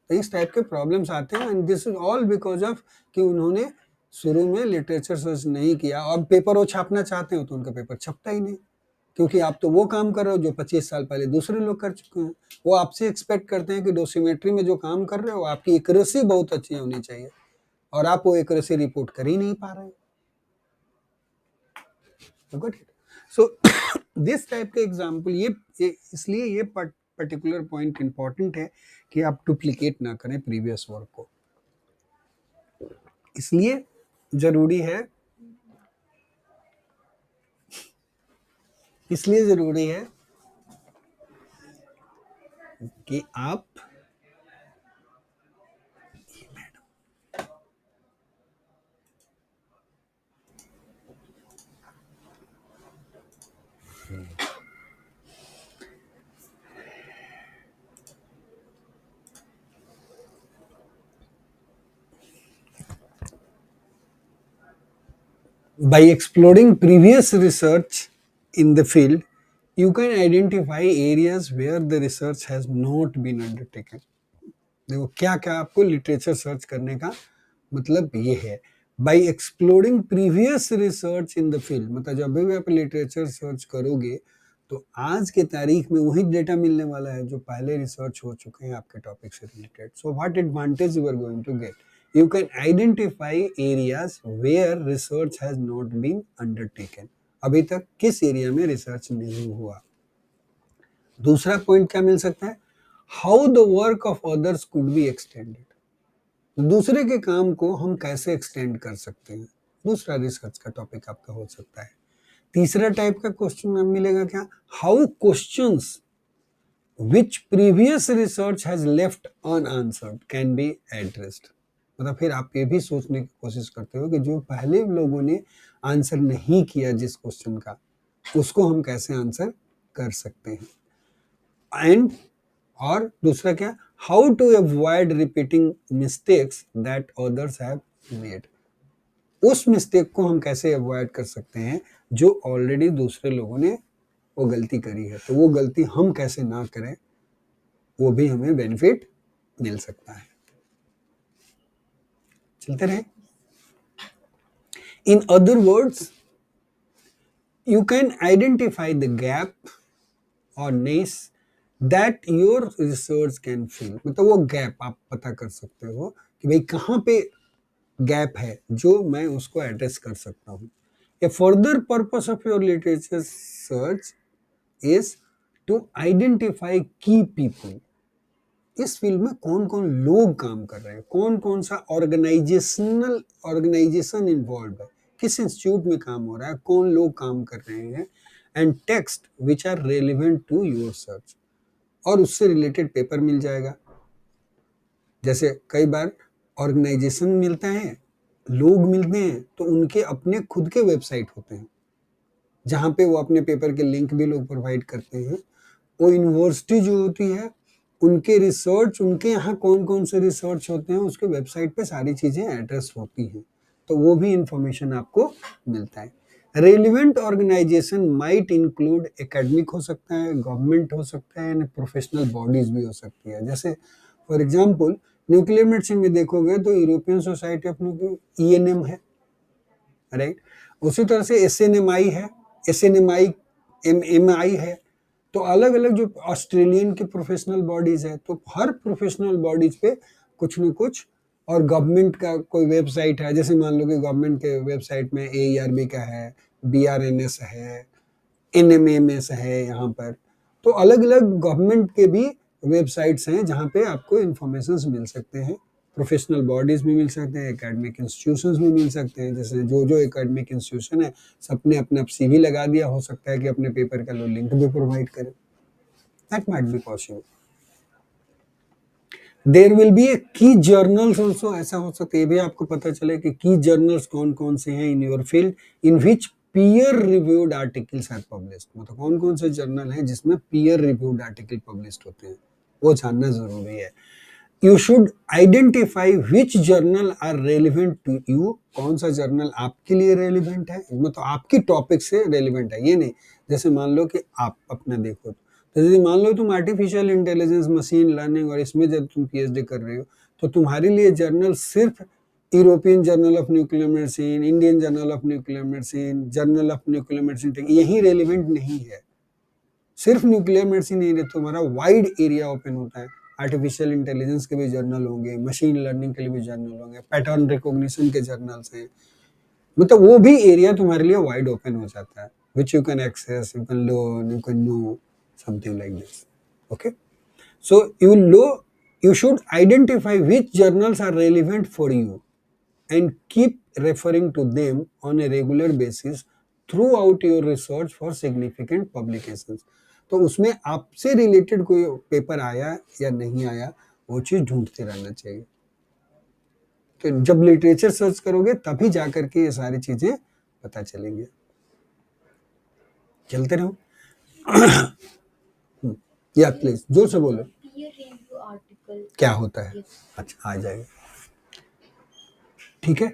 तो इस टाइप के प्रॉब्लम्स आते हैं, and this is all because of कि उन्होंने शुरू में लिटरेचर सर्च नहीं किया। अब पेपर वो छापना चाहते हो तो उनका पेपर छपता ही नहीं, क्योंकि आप तो वो काम कर रहे हो जो 25 साल पहले दूसरे लोग कर चुके हैं। वो आपसे एक्सपेक्ट करते हैं कि डोसिमेट्री में जो काम कर रहे हो आपकी एक्यूरेसी बहुत अच्छी होनी चाहिए, और आप वो एक्यूरेसी रिपोर्ट कर ही नहीं पा रहे हो। Got it? So this type के एग्जाम्पल, ये इसलिए ये पर्टिकुलर पॉइंट इंपॉर्टेंट है कि आप डुप्लीकेट ना करें प्रीवियस वर्क को। इसलिए जरूरी है कि आप by exploring previous research in the field, you can identify areas where the research has not been undertaken. देखो क्या क्या आपको लिटरेचर सर्च करने का मतलब ये है, by exploring previous research in the field, मतलब जब भी आप लिटरेचर सर्च करोगे तो आज के तारीख में वही डेटा मिलने वाला है जो पहले रिसर्च हो चुके हैं आपके टॉपिक से related. So what advantage you are going to get, you can identify areas where research has not been undertaken, अभी तक किस एरिया में रिसर्च नहीं हुआ। दूसरा पॉइंट क्या मिल सकता है, how the work of others could be extended, दूसरे के काम को हम कैसे एक्सटेंड कर सकते हैं, दूसरा रिसर्च का टॉपिक आपका हो सकता है। तीसरा टाइप का क्वेश्चन मिलेगा क्या, how questions which previous research has left unanswered can be addressed, मतलब फिर आप ये भी सोचने की कोशिश करते हो कि जो पहले लोगों ने आंसर नहीं किया जिस क्वेश्चन का, उसको हम कैसे आंसर कर सकते हैं। एंड और दूसरा क्या, how to avoid repeating mistakes that others have made, उस मिस्टेक को हम कैसे अवॉइड कर सकते हैं जो ऑलरेडी दूसरे लोगों ने वो गलती करी है, तो वो गलती हम कैसे ना करें, वो भी हमें बेनिफिट मिल सकता है। चलते रहे। In other words, you can identify the gap और niche that your research can fill, मतलब वो गैप आप पता कर सकते हो कि भाई कहाँ पे गैप है जो मैं उसको एड्रेस कर सकता हूँ। A further purpose of your literature search is to identify key people, इस फील्ड में कौन कौन लोग काम कर रहे हैं, कौन कौन सा ऑर्गेनाइजेशन इन्वॉल्व है, किस इंस्टीट्यूट में काम हो रहा है, कौन लोग काम कर रहे हैं, and texts which are relevant to your search, और उससे रिलेटेड पेपर मिल जाएगा। जैसे कई बार ऑर्गेनाइजेशन मिलता है, लोग मिलते हैं, तो उनके अपने खुद के वेबसाइट होते हैं जहाँ पे वो अपने पेपर के लिंक भी लोग प्रोवाइड करते हैं। वो यूनिवर्सिटी जो होती है उनके रिसर्च, उनके यहाँ कौन कौन से रिसर्च होते हैं उसके वेबसाइट पे सारी चीजें एड्रेस होती हैं, तो वो भी इंफॉर्मेशन आपको मिलता है। Relevant organisation might include academic हो सकता है, गवर्नमेंट हो सकता है, प्रोफेशनल बॉडीज भी हो सकती है। जैसे फॉर एग्जाम्पल न्यूक्लियर मेडिसिन में देखोगे तो यूरोपियन सोसाइटी ऑफ ENM है, राइट। उसी तरह से SNMI है, SNMI MI है, तो अलग अलग जो ऑस्ट्रेलियन के प्रोफेशनल बॉडीज है, तो हर प्रोफेशनल बॉडीज पे कुछ न कुछ, और गवर्नमेंट का कोई वेबसाइट है, जैसे मान लो कि गवर्नमेंट के वेबसाइट में AERB का है, BRNS है, NMMS है यहाँ पर। तो अलग अलग गवर्नमेंट के भी वेबसाइट्स हैं जहाँ पे आपको इंफॉर्मेशन मिल सकते हैं, प्रोफेशनल बॉडीज भी मिल सकते हैं, एकेडमिक इंस्टीट्यूशंस भी मिल सकते हैं। जैसे जो जो एकेडमिक इंस्टीट्यूशन है सबने अपना CV लगा दिया, हो सकता है कि अपने पेपर का लिंक भी प्रोवाइड करें, that might be possible. There will be a key journals also, ऐसा हो सकता है ये भी आपको पता चले कि की जर्नल्स कौन कौन से हैं in your field, in which peer reviewed articles are published. मतलब कौन कौन से जर्नल हैं जिसमें पीयर रिव्यूड आर्टिकल पब्लिश्ड होते हैं, वो जानना जरूरी है। You should identify which journal are relevant to you, कौन सा जर्नल आपके लिए रेलिवेंट है, मतलब आपकी टॉपिक से रेलिवेंट है। ये नहीं जैसे मान लो कि आप अपना देखो, तो जैसे मान लो तुम आर्टिफिशियल इंटेलिजेंस, मशीन लर्निंग और इसमें जब तुम PhD कर रहे हो, तो तुम्हारे लिए जर्नल सिर्फ European journal of nuclear medicine, Indian journal of nuclear medicine, journal of nuclear medicine यही रेलिवेंट नहीं है। सिर्फ न्यूक्लियर मेडिसिन नहीं रहता, तुम्हारा वाइड एरिया ओपन होता है। आर्टिफिशियल इंटेलिजेंस के भी जर्नल होंगे, मशीन लर्निंग के लिए भी जर्नल होंगे, पैटर्न रिकॉग्निशन के जर्नल्स हैं, मतलब वो भी एरिया तुम्हारे लिए वाइड ओपन हो जाता है, which you can access, you can learn, you can know, something like this. Okay, so you should identify which journals are relevant for you and keep referring to them on a regular basis throughout your research for significant publications। तो उसमें आपसे related कोई paper आया या नहीं आया, वो चीज ढूंढते रहना चाहिए। तो जब लिटरेचर सर्च करोगे तभी जाकर के ये सारी चीजें पता चलेंगी। चलते रहो। या प्लीज जोर से बोलो। क्या होता है? अच्छा, आ जाएगा, ठीक है।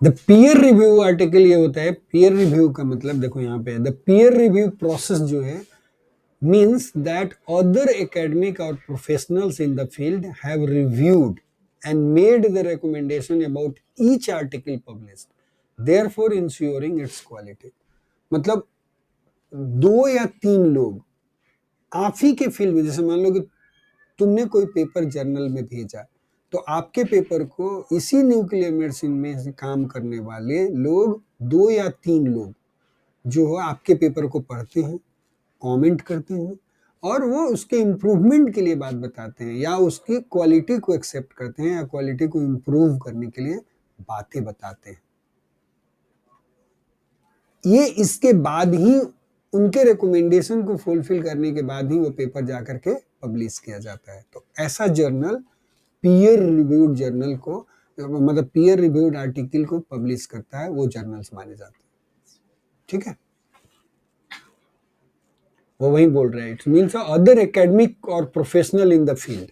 द पीयर रिव्यू आर्टिकल ये होता है। पीयर रिव्यू का मतलब देखो यहाँ पे, द पीयर रिव्यू प्रोसेस जो है means that other academic or professionals in the field have reviewed and made the recommendation about each article published, therefore ensuring its quality। मतलब 2 या 3 लोग आप ही के फील्ड में, जैसे मान लो कि तुमने कोई पेपर जर्नल में भेजा, तो आपके पेपर को इसी न्यूक्लियर मेडिसिन में काम करने वाले लोग 2 या 3 लोग जो है आपके पेपर को पढ़ते हैं, कमेंट करते हैं, और वो उसके इम्प्रूवमेंट के लिए बात बताते हैं, या उसकी क्वालिटी को एक्सेप्ट करते हैं, या क्वालिटी को इम्प्रूव करने के लिए बातें बताते हैं। ये इसके बाद ही, उनके रिकमेंडेशन को फुलफिल करने के बाद ही वो पेपर जाकर के पब्लिश किया जाता है। तो ऐसा जर्नल पीयर रिव्यूड जर्नल को, मतलब पीयर रिव्यूड आर्टिकल को पब्लिश करता है, वो जर्नल्स माने जाते हैं। ठीक है, वो वही बोल रहे हैं, इट मीन्स अदर एकेडमिक और प्रोफेशनल इन द फील्ड,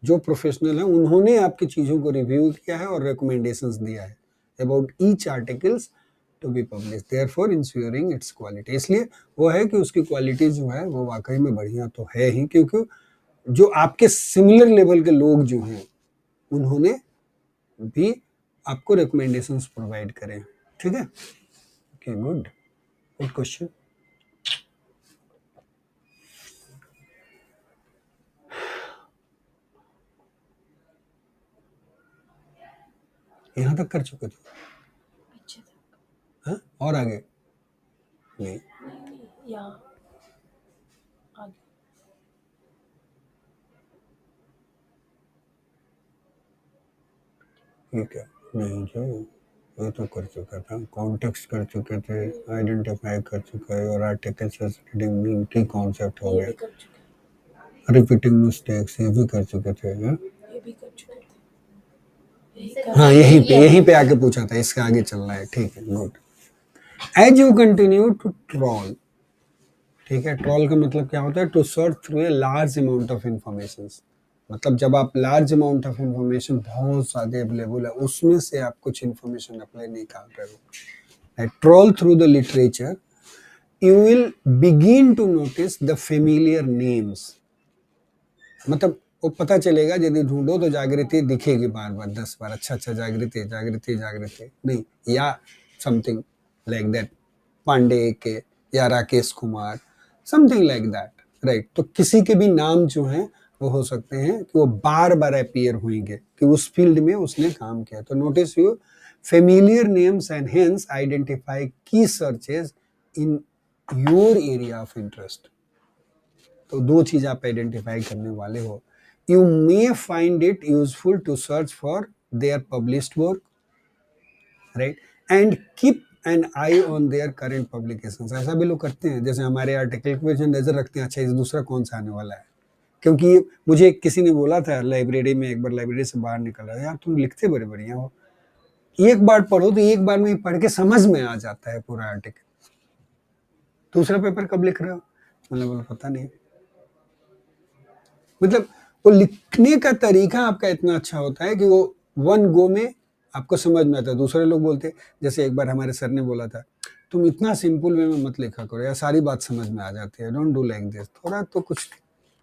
जो प्रोफेशनल है उन्होंने आपकी चीजों को रिव्यू किया है और रिकमेंडेशंस दिया है about each articles to be publish, therefore ensuring its quality. इसलिए वो है कि उसकी क्वालिटी जो है वो वाकई में बढ़िया तो है ही, क्योंकि जो आपके सिमिलर लेवल के लोग जो हैं उन्होंने भी आपको रिकमेंडेशंस प्रोवाइड करें। ठीक है, ओके, गुड गुड क्वेश्चन। यहाँ तक कर चुके थे? हाँ, और आगे नहीं? ये क्या? नहीं जो ये तो कर चुका था, कॉन्टेक्स्ट कर चुके थे, आइडेंटिफाई कर चुका है, और आर्टिकल से रीडिंग मीन की कॉन्सेप्ट हो गया, रिपीटिंग मिस्टेक्स ये भी कर चुके थे। हाँ, यहीं पे आके पूछा था, इसके आगे चल रहा है। ठीक है, good. As you continue to trawl, ठीक है, ट्रॉल का मतलब क्या होता है? To search through a large amount of information. मतलब जब आप लार्ज अमाउंट ऑफ इंफॉर्मेशन बहुत सारे अवेलेबल है, उसमें से आप कुछ इंफॉर्मेशन अपने निकाल रहे हो, troll through the literature, you will begin to notice the familiar names। मतलब वो पता चलेगा, यदि ढूंढो तो जागृति दिखेगी बार बार 10 बार, अच्छा अच्छा जागृति जागृति जागृति, नहीं, या समथिंग लाइक दैट, पांडे के या Rakesh Kumar, something like that, right. तो किसी के भी नाम जो हैं वो हो सकते हैं कि वो बार बार अपीयर होंगे कि उस फील्ड में उसने काम किया। तो notice you familiar names and hence identify key searches in your area of interest. तो दो चीज आप आइडेंटिफाई करने वाले हो। You may find it useful to search for their published work, right, and keep an eye on their current publications. ऐसा भी लोग करते हैं, जैसे हमारे आर्टिकल पे नजर रखते हैं, अच्छा इस दूसरा कौन सा आने वाला है। क्योंकि मुझे किसी ने बोला था लाइब्रेरी में, एक बार लाइब्रेरी से बाहर निकला, यार तुम लिखते बड़े बढ़िया हो, एक बार पढ़ो तो एक बार में ही पढ़ के समझ में आ जाता है पूरा आर्टिकल, दूसरा पेपर कब लिख रहे हो? मतलब बोला पता नहीं। मतलब वो लिखने का तरीका आपका इतना अच्छा होता है कि वो वन गो में आपको समझ में आता है। दूसरे लोग बोलते, जैसे एक बार हमारे सर ने बोला था, तुम इतना सिंपल वे में मत लिखा करो, या सारी बात समझ में आ जाती है, डोंट डू लाइक दिस, थोड़ा तो कुछ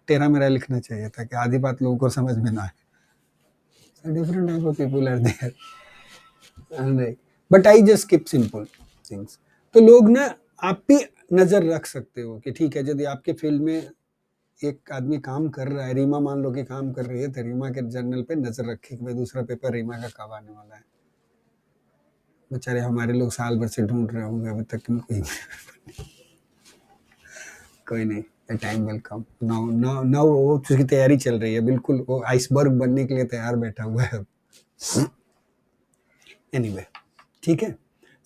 टेढ़ा मेरा लिखना चाहिए था कि आधी बात लोगों को समझ में ना आए। Different type of people are there, but I just keep simple things. तो लोग ना, आप भी नजर रख सकते हो कि ठीक है, यदि आपके फील्ड में एक आदमी काम कर रहा है, रीमा मान लो कि काम कर रही है, तो रीमा के जर्नल पे नजर रखे कि भाई दूसरा पेपर रीमा का कब आने वाला है। बेचारे हमारे लोग साल भर से ढूंढ रहे होंगे, अभी तक कोई कोई नहीं, time will come. Now now now वो उसकी तैयारी चल रही है, बिल्कुल वो आइसबर्ग बनने के लिए तैयार बैठा हुआ है। एनीवे, ठीक है।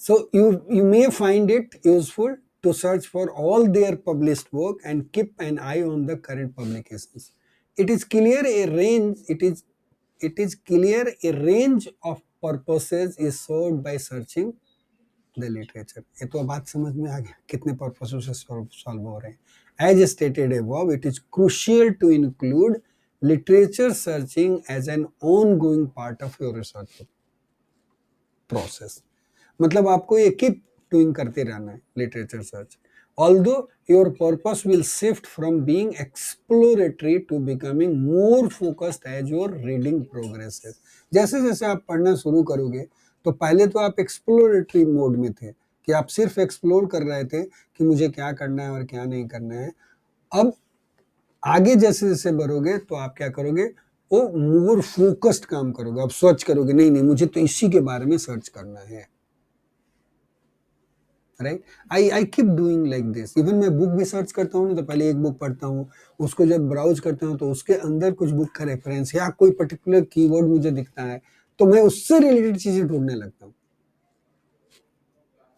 सो you may find it useful to search for all their published work and keep an eye on the current publications. It is clear a range it is clear a range of purposes is served by searching the literature. ये तो बात समझ में आ गया कितने पर्पसों से solve हो रहे हैं। As stated above, it is crucial to include literature searching as an ongoing part of your research process. मतलब आपको ये कीप डूइंग करते रहना है literature search. Although your purpose will shift from being exploratory to becoming more focused as your reading progresses. जैसे जैसे आप पढ़ना शुरू करोगे, तो पहले तो आप एक्सप्लोरेटरी मोड में थे कि आप सिर्फ एक्सप्लोर कर रहे थे कि मुझे क्या करना है और क्या नहीं करना है। अब आगे जैसे जैसे बढ़ोगे तो आप क्या करोगे, वो मोर फोकस्ड काम करोगे, आप सर्च करोगे, नहीं नहीं मुझे तो इसी के बारे में सर्च करना है, right. I keep doing like this. Even मैं बुक भी सर्च करता हूँ ना, तो पहले एक बुक पढ़ता हूँ, उसको जब ब्राउज करता हूँ तो उसके अंदर कुछ बुक का रेफरेंस या कोई पर्टिकुलर कीवर्ड मुझे दिखता है, तो मैं उससे रिलेटेड चीजें ढूंढने लगता हूँ।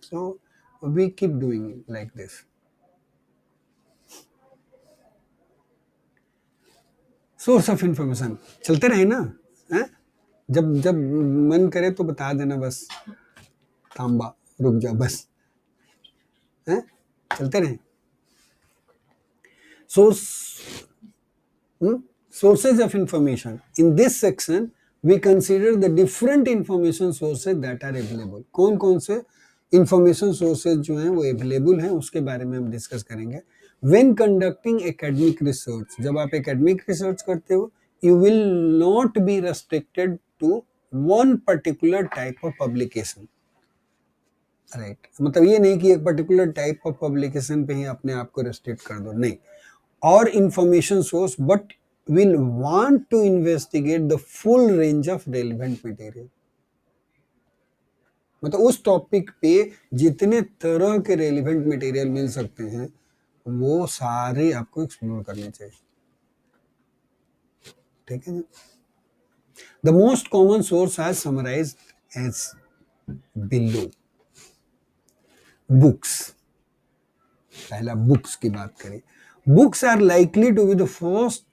So we keep doing like this. Source of information चलते रहे ना, है? जब जब मन करे तो बता देना बस, तांबा रुक जा बस, है? चलते रहे। Source, sources of information. In this section, we consider the different information sources that are available. कौन कौन से information sources जो हैं वो available हैं, उसके बारे में हम डिस्कस करेंगे। When conducting academic research, जब आप academic research करते हो, you will not be restricted to one particular type of publication. Right, मतलब ये नहीं कि एक पर्टिकुलर टाइप ऑफ पब्लिकेशन पे ही अपने आप को रेस्ट्रिक्ट कर दो, नहीं। और information source, but will want to investigate the full range of relevant material. मतलब उस टॉपिक पे जितने तरह के रेलिवेंट मटेरियल मिल सकते हैं, वो सारे आपको एक्सप्लोर करने चाहिए, ठीक है। The most common source has summarised as below. Books, पहला बुक्स की बात करें, books are likely to be the first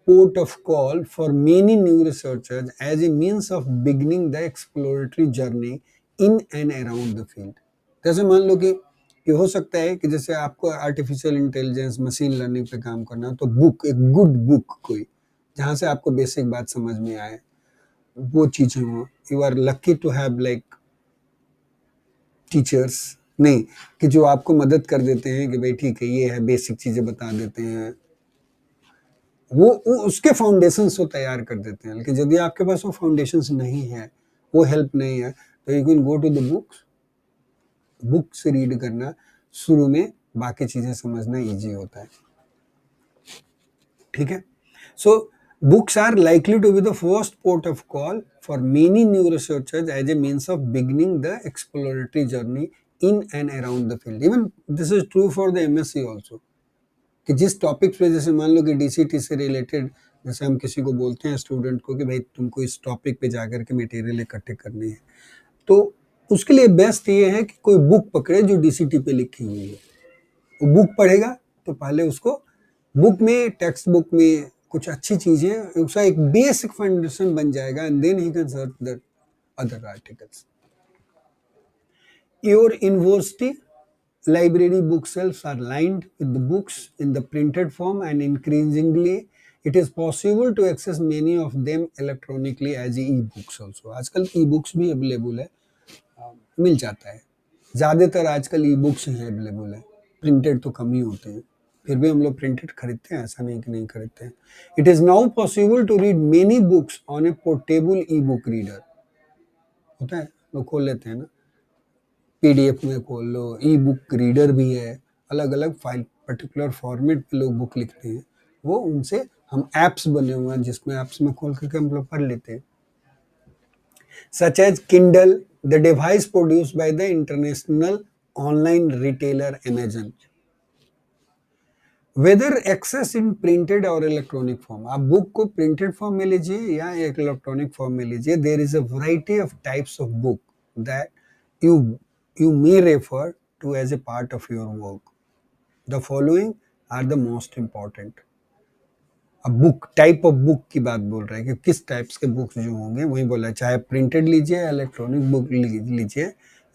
port of call for many new researchers as a means of beginning the exploratory journey in and around the field. जैसे मान लो कि ये हो सकता है कि जैसे आपको आर्टिफिशियल इंटेलिजेंस मशीन लर्निंग पे काम करना, तो बुक, एक गुड बुक कोई जहाँ से आपको बेसिक बात समझ में आए, वो चीजें हो। You are lucky to have like teachers, नहीं कि जो आपको मदद कर देते हैं कि भाई ठीक है ये है, बेसिक चीजें बता देते हैं, वो उसके फाउंडेशंस को तैयार कर देते हैं। लेकिन यदि आपके पास वो फाउंडेशंस नहीं है, वो हेल्प नहीं है, तो you can go to the books read करना शुरू में, बाकी चीजें समझना इजी होता है। ठीक है, सो books are likely to be the first port of call for many new researchers as a means of beginning the exploratory journey in and around the field. Even this is true for the MSc also, कि जिस topics पे, जैसे मान लो कि DCT से related, जैसे हम किसी को बोलते हैं स्टूडेंट को कि भाई तुमको इस टॉपिक पे जाकर के मटेरियल इकट्ठे करने हैं, तो उसके लिए बेस्ट ये है कि कोई बुक पकड़े जो डीसीटी पे लिखी हुई है। वो बुक पढ़ेगा तो पहले उसको बुक में, टेक्स्ट बुक में कुछ अच्छी चीजें, उसका एक बेसिक फाउंडेशन बन जाएगा, and then he can search the other articles. Your university library bookshelves are lined with the books in the printed form, and increasingly it is possible to access many of them electronically as e-books also. आजकल e-books भी available है, मिल जाता है। ज़्यादातर आजकल e-books ही available है, printed तो कम ही होते हैं। फिर भी हम लोग प्रिंटेड खरीदते हैं, ऐसा नहीं कि नहीं खरीदते हैं। It is now possible to read many books on a portable e-book reader. होता है, लोग खोल लेते हैं ना, पीडीएफ में खोल लो, ई बुक रीडर भी है, अलग अलग फाइल पर्टिकुलर फॉर्मेट पे लोग बुक लिखते हैं, वो उनसे हम ऐप्स बने हुए हैं जिसमें ऐप्स में खोल करके हम लोग पढ़ लेते हैं। Such as Kindle, the device produced by the international online retailer Amazon, whether access in printed और इलेक्ट्रॉनिक फॉर्म। आप बुक को प्रिंटेड फॉर्म में लीजिए या एक इलेक्ट्रॉनिक फॉर्म में लीजिए, there is a variety of types of book that you may refer to as a part of your work. The following are the most important. अब book, type of book की बात बोल रहा है कि किस टाइप्स के बुक्स जो होंगे, वही बोला है, चाहे प्रिंटेड लीजिए या इलेक्ट्रॉनिक बुक लीजिए,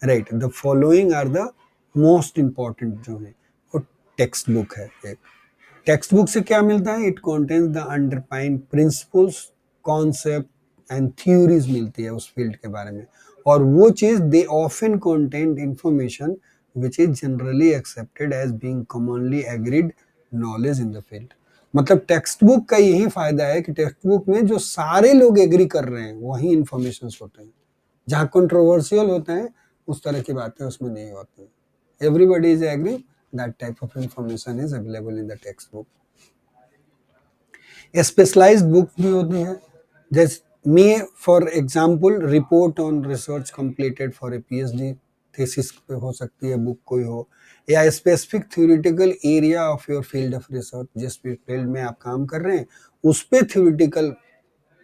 right. The following are the most important जो है, वो टेक्स्ट बुक है। एक टेक्स्ट बुक से क्या मिलता है? It contains the underlying principles, concept and theories मिलती है उस फील्ड के बारे में, और वो चीज they often content information which is generally accepted as being commonly agreed knowledge in the field. मतलब टेक्स्ट बुक का यही फायदा है कि टेक्स्ट बुक में जो सारे लोग एग्री कर रहे हैं वही इंफॉर्मेशन होते हैं। जहाँ कंट्रोवर्शियल होते हैं उस तरह की बातें उसमें नहीं होती। Everybody is agree, that type of information is available in the textbook. Specialised book भी होती है, जैसे may for example report on research completed for a PhD thesis पे हो सकती है बुक कोई हो, या specific theoretical area of your field of research, जिस फील्ड में आप काम कर रहे हैं उस पे थ्योरेटिकल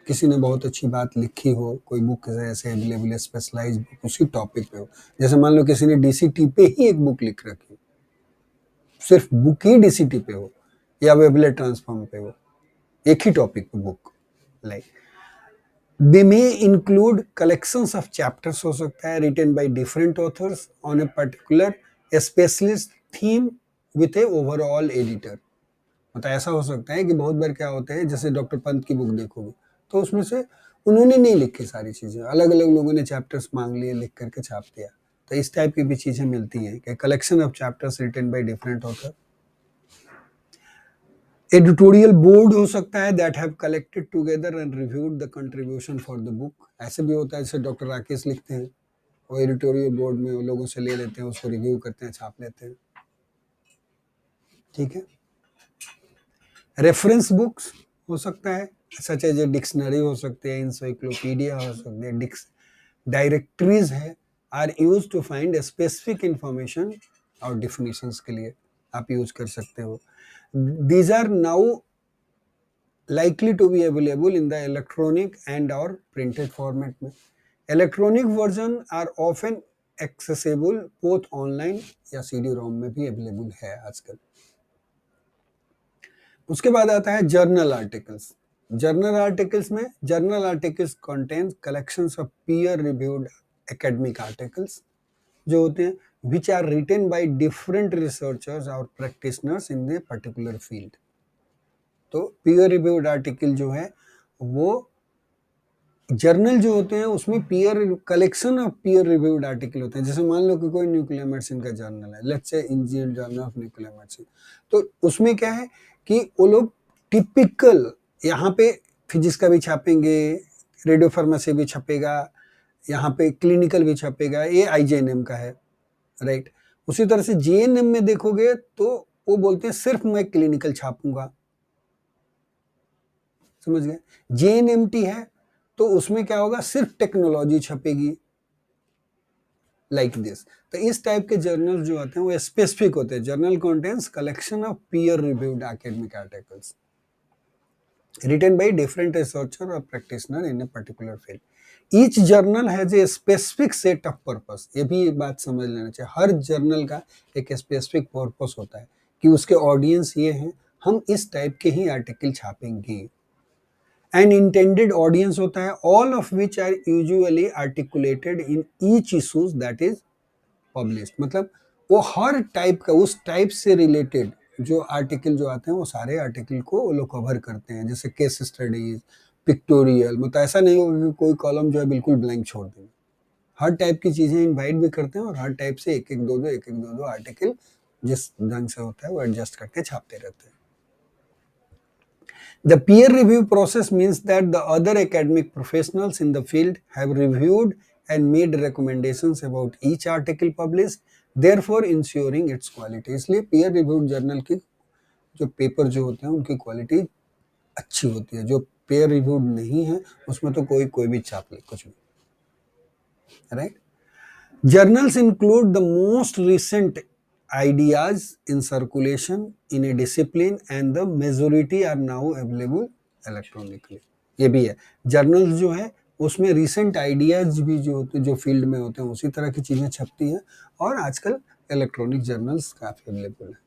किसी ने बहुत अच्छी बात लिखी हो, कोई बुक ऐसे अवेलेबल है स्पेशलाइज्ड बुक उसी टॉपिक पे हो। जैसे मान लो किसी ने डीसीटी पे ही एक बुक लिख रखी, सिर्फ बुक ही डीसीटी पे हो या वेबलेट ट्रांसफॉर्म पे हो, एक ही टॉपिक पे book, like they may include collections of chapters हो सकता है written by different authors on a particular specialist theme with a overall editor. मतलब ऐसा हो सकता है कि बहुत बार क्या होता है, जैसे डॉक्टर पंत की बुक देखोगे तो उसमें से उन्होंने नहीं लिखी सारी चीजें, अलग अलग लोगों ने चैप्टर्स मांग लिए, लिख करके छाप दिया। तो इस टाइप की भी चीजें मिलती हैं कि collection of chapters written by different author. Editorial board हो सकता है that have collected together and reviewed the contribution for the book. ऐसे भी होता है, जैसे डॉक्टर राकेश लिखते हैं, वो एडिटोरियल बोर्ड में लोगों से ले लेते हैं, उसको रिव्यू करते हैं, छाप लेते हैं। ठीक है, रेफरेंस बुक्स हो सकता है, सच एज ए डिक्शनरी हो सकते हैं, इंसाइक्लोपीडिया हो सकते हैं, डायरेक्टरीज है, are use to find specific information और डिफिनेशंस के लिए आप यूज कर सकते हो। These are now likely to be available in the electronic and or printed format में। Electronic version are often accessible both online या CD-ROM में भी available है आजकल। उसके बाद आता है journal articles. Journal articles contains collections of peer reviewed academic articles जो होते हैं which are written by different researchers or practitioners in a particular field। तो पीयर रिव्यूड आर्टिकल जो है वो जर्नल जो होते हैं उसमें peer collection of peer reviewed article होते हैं। जैसे मान लो कि कोई न्यूक्लियर मेडिसिन का जर्नल है, let's say Indian journal of nuclear medicine, तो उसमें क्या है कि वो लोग टिपिकल यहाँ पे फिजिक्स का भी छापेंगे, रेडियो फार्मेसी भी छपेगा, यहाँ पे क्लिनिकल भी छपेगा, ये आईजीएनएम का है, राइट। उसी तरह से जीएनएम में देखोगे तो वो बोलते हैं सिर्फ मैं क्लिनिकल छापूंगा, समझ गए। जेएनएमटी है तो उसमें क्या होगा, सिर्फ टेक्नोलॉजी छपेगी, लाइक दिस। तो इस टाइप के जर्नल जो आते हैं वो स्पेसिफिक होते हैं। Journal contains collection of peer reviewed academic articles written by different researcher or practitioner in a particular field. Each journal has a specific set of purpose. ये भी एक बात समझ लेना चाहिए, हर जर्नल का एक स्पेसिफिक पर्पस होता है कि उसके ऑडियंस ये हैं, हम इस टाइप के ही आर्टिकल छापेंगे। एन इंटेंडेड ऑडियंस होता है, all of which are usually articulated in each issues that is publish. मतलब वो हर टाइप का, उस टाइप से रिलेटेड जो आर्टिकल जो आते हैं वो सारे आर्टिकल को वो लोग कवर करते हैं। जैसे केस स्टडीज, पिक्टोरियल, मतलब ऐसा नहीं होगा कि कोई कॉलम जो है बिल्कुल ब्लैंक छोड़ देंगे। हर टाइप की चीजें इनवाइट भी करते हैं और हर टाइप से एक एक दो आर्टिकल जिस ढंग से होता है वो एडजस्ट करके छापते रहते हैं। The peer review process means that the other academic professionals in the field have reviewed and made recommendations about each article published, therefore ensuring its quality. इसलिए peer reviewed journal की जो पेपर जो होते हैं उनकी क्वालिटी अच्छी होती है। जो peer reviewed नहीं है उसमें तो कोई भी छाप ले कुछ भी, right. Journals include the most recent ideas in circulation in a discipline and the majority are now available electronically. ये भी है, जर्नल्स जो है उसमें रिसेंट आइडियाज भी जो होते, जो फील्ड में होते हैं उसी तरह की चीजें छपती हैं और आजकल इलेक्ट्रॉनिक जर्नल्स काफी अवेलेबल है।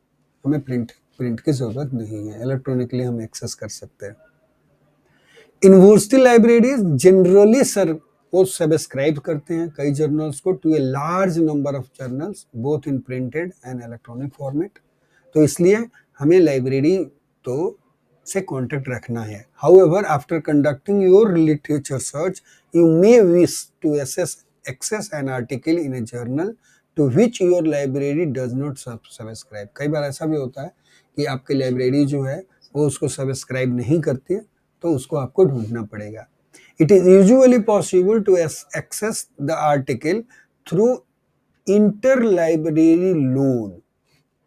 हमें प्रिंट की जरूरत नहीं है, इलेक्ट्रॉनिकली हम एक्सेस कर सकते हैं। यूनिवर्सिटी लाइब्रेरीज जनरली सर वो सब्सक्राइब करते हैं कई जर्नल्स को to a large number of journals both in printed and electronic format. तो इसलिए हमें लाइब्रेरी तो से कांटेक्ट रखना है। However after conducting your literature search you may wish to access an article in a journal to which your library does not subscribe. कई बार ऐसा भी होता है कि आपकी लाइब्रेरी जो है वो उसको सब्सक्राइब नहीं करती है, तो उसको आपको ढूंढना पड़ेगा। It is usually possible to access the article through interlibrary loan।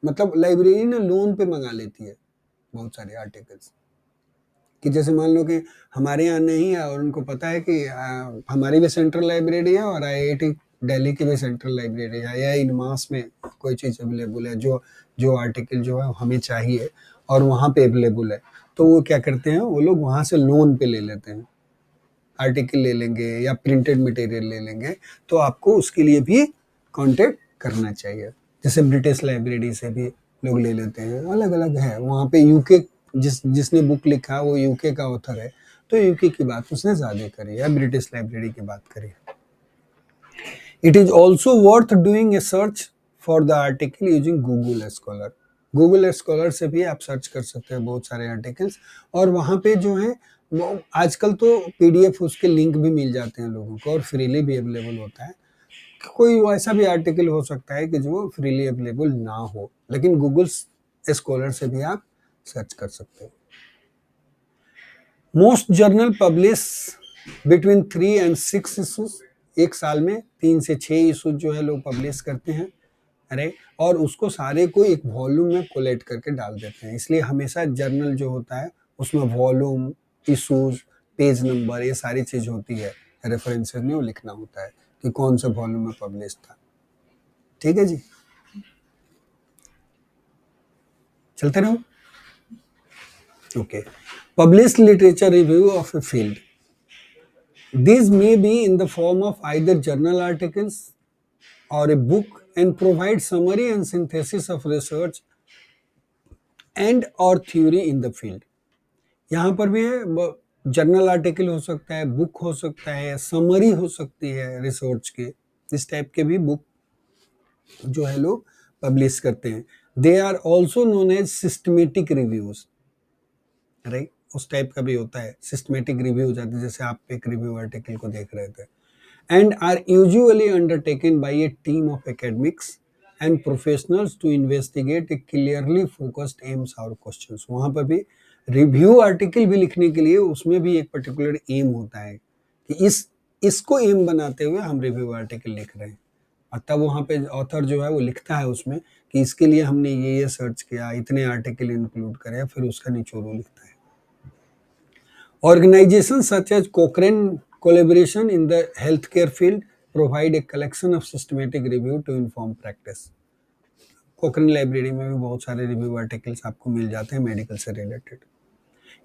मतलब लाइब्रेरी ना लोन पे मंगा लेती है बहुत सारे आर्टिकल्स, कि जैसे मान लो कि हमारे यहाँ नहीं है और उनको पता है कि हमारी भी सेंट्रल लाइब्रेरी है और आईआईटी दिल्ली की भी सेंट्रल लाइब्रेरी है, या इनमास में कोई चीज़ अवेलेबल है जो जो आर्टिकल जो है हमें चाहिए और वहाँ पे अवेलेबल है, तो वो क्या करते हैं, वो लोग वहाँ से लोन पे ले लेते हैं, आर्टिकल ले लेंगे या प्रिंटेड मटेरियल ले लेंगे। तो आपको उसके लिए भी कांटेक्ट करना चाहिए। जैसे ब्रिटिश लाइब्रेरी से भी लोग ले लेते हैं, अलग अलग है। वहाँ पे यूके जिसने बुक लिखा वो यूके का ऑथर है, तो यूके की बात उसने ज़्यादा करी या ब्रिटिश लाइब्रेरी की बात करी। It is also worth doing a search for the article using Google scholar. Google scholar से भी आप सर्च कर सकते हैं बहुत सारे आर्टिकल्स, और वहाँ पे जो है वो आजकल तो पीडीएफ उसके लिंक भी मिल जाते हैं लोगों को और फ्रीली भी अवेलेबल होता है। कोई ऐसा भी आर्टिकल हो सकता है कि जो फ्रीली अवेलेबल ना हो, लेकिन गूगल स्कॉलर से भी आप सर्च कर सकते हैं। Most journal publish between 3 and 6 issues. एक साल में 3 से 6 इशूज जो है लोग पब्लिश करते हैं, अरे, और उसको सारे को एक वॉल्यूम में कोलेक्ट करके डाल देते हैं। इसलिए हमेशा जर्नल जो होता है उसमें वॉल्यूम, इशूज, पेज नंबर, ये सारी चीज होती है, रेफरेंसेस में वो लिखना होता है कि कौन सा वॉल्यूम में पब्लिश था। ठीक है जी, चलते रहो। Okay, publish literature review of a field. These may be in the form of either journal articles or a book and provide summary and synthesis of research and or theory in the field। यहाँ पर भी है, journal article हो सकता है, book हो सकता है, समरी हो सकती है रिसर्च के, इस टाइप के भी बुक जो है लोग पब्लिश करते हैं। They are also known as systematic reviews, right, उस टाइप का भी होता है, सिस्टमेटिक रिव्यू हो जाती है, जैसे आप एक रिव्यू आर्टिकल को देख रहे थे। And are usually undertaken by a team of academics and professionals to investigate a clearly focused aims और क्वेश्चंस। वहाँ पर भी रिव्यू आर्टिकल भी लिखने के लिए उसमें भी एक पर्टिकुलर एम होता है कि इसको एम बनाते हुए हम रिव्यू आर्टिकल लिख रहे हैं, और तब वहाँ पे ऑथर जो है वो लिखता है उसमें कि इसके लिए हमने ये सर्च किया, इतने आर्टिकल इंक्लूड करे, फिर उसका निचोड़ वो लिखता है। Organizations such as Cochrane Collaboration in the healthcare field provide a collection of systematic review to inform practice. Cochrane library में भी बहुत सारे रिव्यू आर्टिकल्स आपको मिल जाते हैं मेडिकल से related.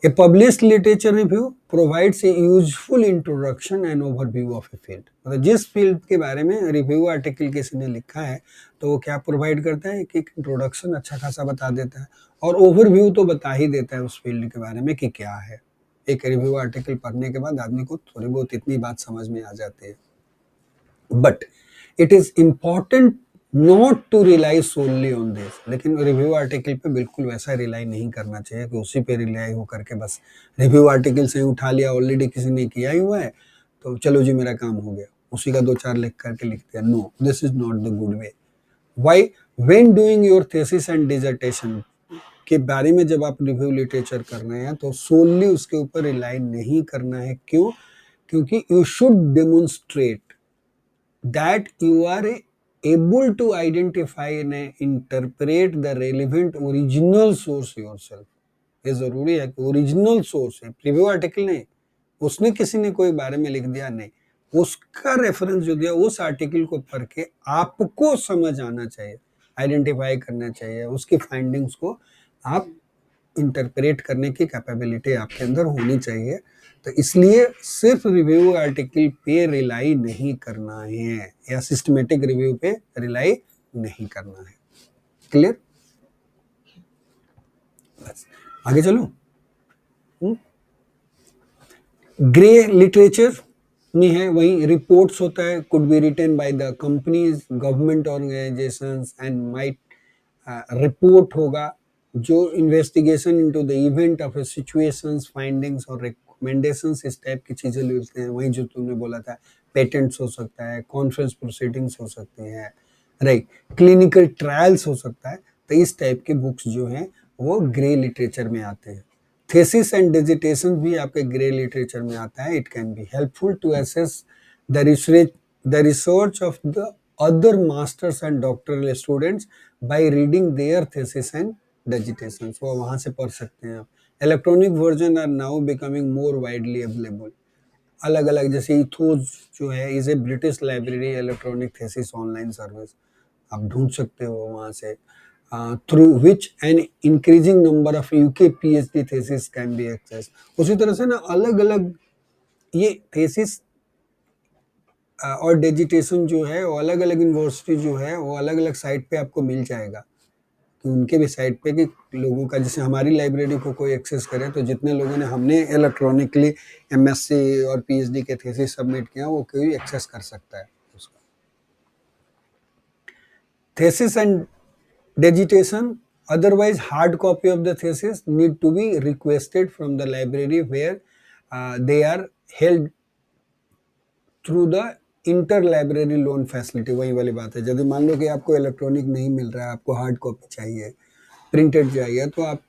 A published literature review provides a useful introduction and overview of a field. मतलब जिस फील्ड के बारे में रिव्यू आर्टिकल किसी ने लिखा है तो वो क्या प्रोवाइड करता है, एक इंट्रोडक्शन अच्छा खासा बता देता है, और ओवरव्यू तो बता ही देता है उस फील्ड के बारे में कि क्या है। एक रिव्यू आर्टिकल पढ़ने के बाद आदमी को थोड़ी बहुत इतनी बात समझ में आ जाती है। But it is important not to rely solely on this, लेकिन रिव्यू आर्टिकल पे बिल्कुल वैसा रिलाई नहीं करना चाहिए कि उसी पे रिलाई हो करके बस रिव्यू आर्टिकल से उठा लिया, ऑलरेडी किसी ने किया ही हुआ है तो चलो जी मेरा काम हो गया, उसी का 2-4 लिख करके लिख दिया। No, this is not the good way. Why? When doing your thesis and dissertation के बारे में जब आप रिव्यू लिटरेचर कर रहे हैं तो सोनली उसके ऊपर रिलाई नहीं करना है। क्यों? क्योंकि you should demonstrate that you are able to identify and interpret the relevant original source yourself। ये जरूरी है कि ओरिजिनल सोर्स है, प्रीव्यू आर्टिकल नहीं, उसने किसी ने कोई बारे में लिख दिया नहीं, उसका रेफरेंस जो दिया उस आर्टिकल को पढ़ के आपको समझ आना चाहिए, आइडेंटिफाई करना चाहिए, उसकी फाइंडिंग्स को आप इंटरप्रेट करने की कैपेबिलिटी आपके अंदर होनी चाहिए। तो इसलिए सिर्फ रिव्यू आर्टिकल पे रिलाई नहीं करना है या सिस्टमेटिक रिव्यू पे रिलाई नहीं करना है। क्लियर? बस आगे चलो। ग्रे लिटरेचर में है, वही रिपोर्ट्स होता है, could be written by the companies, government organisations and might report होगा जो investigation into the event of situations, findings और रिकमेंडेशंस, इस टाइप की चीजें लिखते हैं। वही जो तुमने बोला था, पेटेंट्स हो सकता है, कॉन्फ्रेंस प्रोसीडिंग्स हो सकती है, राइट, क्लिनिकल ट्रायल्स हो सकता है। तो इस टाइप के बुक्स जो हैं वो ग्रे लिटरेचर में आते हैं। थेसिस एंड डिजिटेशन भी आपके ग्रे लिटरेचर में आता है। It can be helpful to assess the research of the other masters and doctoral students by reading their thesis and dissertations। वो वहाँ से पढ़ सकते हैं आप। Electronic version are now becoming more widely available. अलग अलग जैसे इथोस जो है is a British Library electronic thesis online service, आप ढूंढ सकते हो वहाँ से, through which an increasing number of UK PhD thesis can be access. उसी तरह से ना अलग अलग ये थेसिस और डिजिटेशन जो है वो अलग अलग यूनिवर्सिटी जो है वो अलग अलग साइट पे आपको मिल जाएगा कि उनके भी साइट पे कि लोगों का, जैसे हमारी लाइब्रेरी को कोई एक्सेस करे तो जितने लोगों ने हमने इलेक्ट्रॉनिकली एमएससी और पीएचडी के थीसिस सबमिट किया वो कोई एक्सेस कर सकता है उसका। Thesis and digitation, otherwise hard copy of the thesis need to be requested from the library where they are held through the inter library loan facility. वही वाली बात है, यदि मान लो कि आपको इलेक्ट्रॉनिक नहीं मिल रहा है, आपको हार्ड कॉपी चाहिए, प्रिंटेड चाहिए, तो आप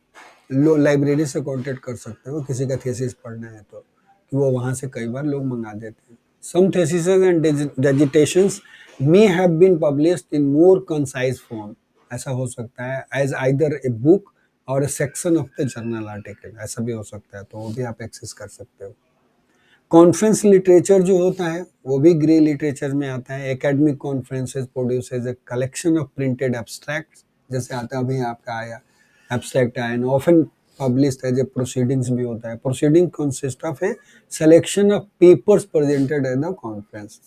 लाइब्रेरी से कांटेक्ट कर सकते हो किसी का थीसिस पढ़ना है तो, कि वो वहाँ से कई बार लोग मंगा देते हैं। Some thesis and dissertations may have been published in more concise form. ऐसा हो सकता है एज आइदर ए बुक और a section of the journal article, ऐसा भी हो सकता है, तो वो भी आप एक्सेस कर सकते हो। कॉन्फ्रेंस लिटरेचर जो होता है वो भी ग्रे लिटरेचर में आता है। Academic conferences produces a collection of printed abstracts, जैसे आता है अभी आपका आया एब्स्ट्रैक्ट आया, and often published as a proceedings भी होता है। Proceeding consist of a selection of papers presented at the conference,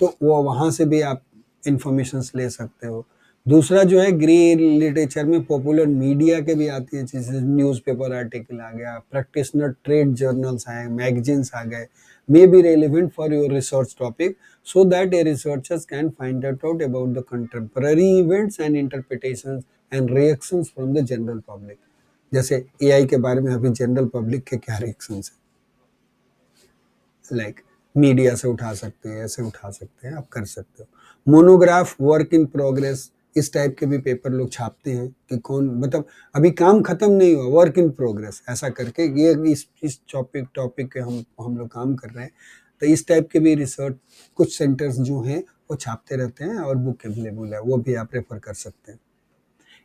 तो वो वहाँ से भी आप इंफॉर्मेशन ले सकते हो। दूसरा जो है ग्रे लिटरेचर में पॉपुलर मीडिया के भी आती है, जैसे न्यूज़पेपर आर्टिकल आ गया, प्रैक्टिशनर ट्रेड जर्नल्स आए, मैगजीन्स आ गए, may be relevant for your research topic so that a researchers can find out about the contemporary events and interpretations and reactions from the general public। जैसे AI के बारे में अभी general public के क्या reactions है, like media से उठा सकते हैं, ऐसे उठा सकते हैं, आप कर सकते हो। मोनोग्राफ वर्क इन प्रोग्रेस इस टाइप के भी पेपर लोग छापते हैं कि कौन, मतलब अभी काम खत्म नहीं हुआ, वर्क इन प्रोग्रेस ऐसा करके, ये इस टॉपिक के हम लोग काम कर रहे हैं। तो इस टाइप के भी रिसर्च कुछ सेंटर्स जो हैं वो छापते रहते हैं और बुक अवेलेबल है, वो भी आप रेफर कर सकते हैं।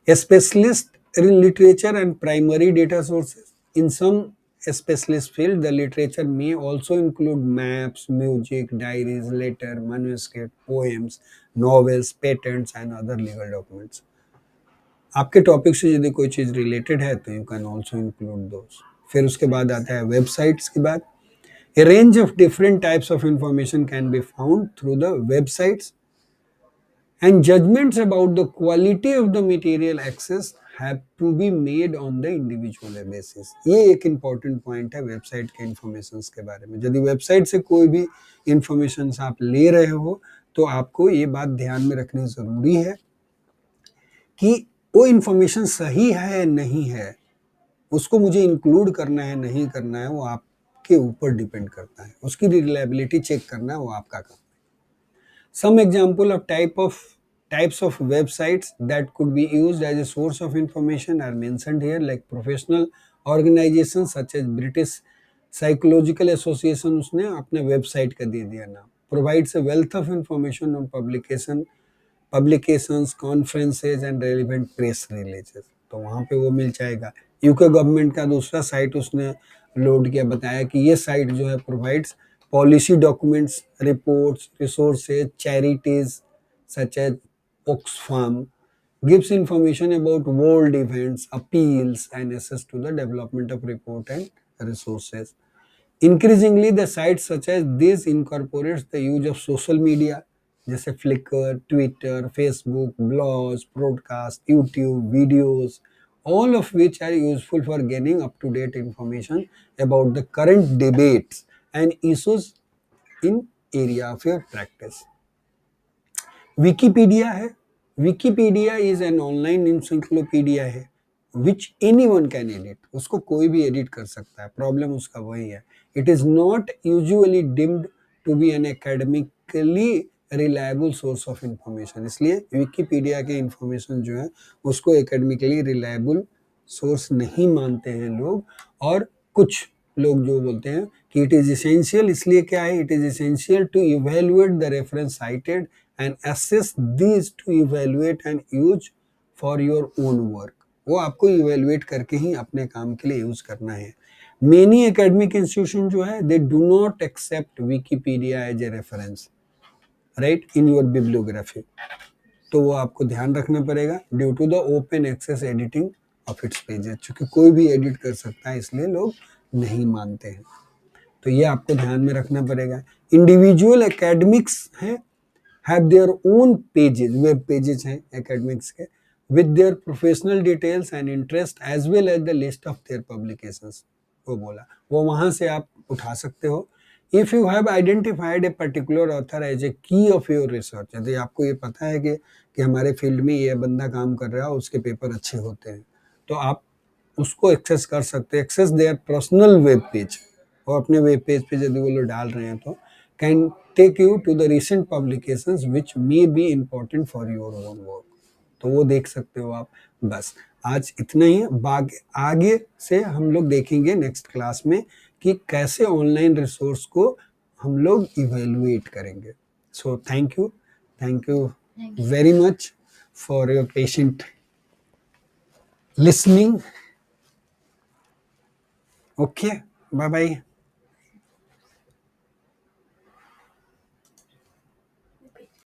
A specialist in literature and primary data sources. In some specialist field, the literature may also include maps, music, diaries, letter, manuscript, poems, novels, patents, and other legal documents. आपके topic से यदि कोई चीज़ related है तो you can also include दोस। फिर उसके बाद आता है वेबसाइट्स के बाद। A range of different types of information can be found through the websites, and judgments about the quality of the material access have to be made on the individual basis। ये एक important point है website के informations के बारे में। यदि website से कोई भी informations आप ले रहे हो तो आपको ये बात ध्यान में रखनी ज़रूरी है कि वो information सही है या नहीं है, उसको मुझे include करना है नहीं करना है, वो आपके ऊपर डिपेंड करता है। उसकी reliability चेक करना वो आपका काम है। Some example of types of websites that could be used as a source of information are mentioned here, like professional organizations such as British Psychological Association, उसने अपने वेबसाइट का दे दिया नाम, provides a wealth of information on publications, conferences and relevant press releases। तो वहाँ पे वो मिल जाएगा। यूके गवर्नमेंट का दूसरा साइट उसने लोड किया, बताया कि ये साइट जो है provides policy documents, reports, resources, charities such as Oxfam, gives information about world events, appeals, and access to the development of report and resources. Increasingly, the sites such as this incorporates the use of social media, जैसे Flickr, Twitter, Facebook, blogs, broadcast, YouTube, videos, all of which are useful for gaining up-to-date information about the current debates and issues in area of your practice। Wikipedia है। Wikipedia is an online encyclopedia है which anyone can edit, उसको कोई भी edit कर सकता है, problem उसका वही है। It is not usually deemed to be an academically reliable source of information, इसलिए विकीपीडिया के इंफॉर्मेशन जो है उसको एकेडमिकली रिलायबल सोर्स नहीं मानते हैं लोग। और कुछ लोग जो बोलते हैं कि इट इज इसेंशियल, इसलिए क्या है, it is essential to evaluate the reference cited and assess these to evaluate and use for your own work। वो आपको evaluate करके ही अपने काम के लिए यूज करना है। Many academic institution जो है they do not accept Wikipedia as a reference, right, in your bibliography। तो वो आपको ध्यान रखना पड़ेगा due to the open access editing of its pages, क्योंकि कोई भी एडिट कर सकता है इसलिए लोग नहीं मानते हैं। तो ये आपको ध्यान में रखना पड़ेगा। इंडिविजुअल एकेडमिक्स है have their own pages, web pages हैं academics के, with their professional details and interest as well as the list of their publications। वो बोला वो वहाँ से आप उठा सकते हो। If you have identified a particular author as a key of your research, यदि आपको ये पता है कि हमारे फील्ड में ये बंदा काम कर रहा है, उसके पेपर अच्छे होते हैं, तो आप उसको एक्सेस कर सकते हैं। Access their personal web page, और अपने वेब पेज पे यदि वो लोग डाल रहे हैं तो can take you to the recent publications which may be important for your own work, तो वो देख सकते हो आप। बस आज इतना ही है, आगे से हम लोग देखेंगे नेक्स्ट क्लास में कि कैसे ऑनलाइन रिसोर्स को हम लोग इवेलुएट करेंगे। So thank you very much for your patient listening। Okay, bye bye।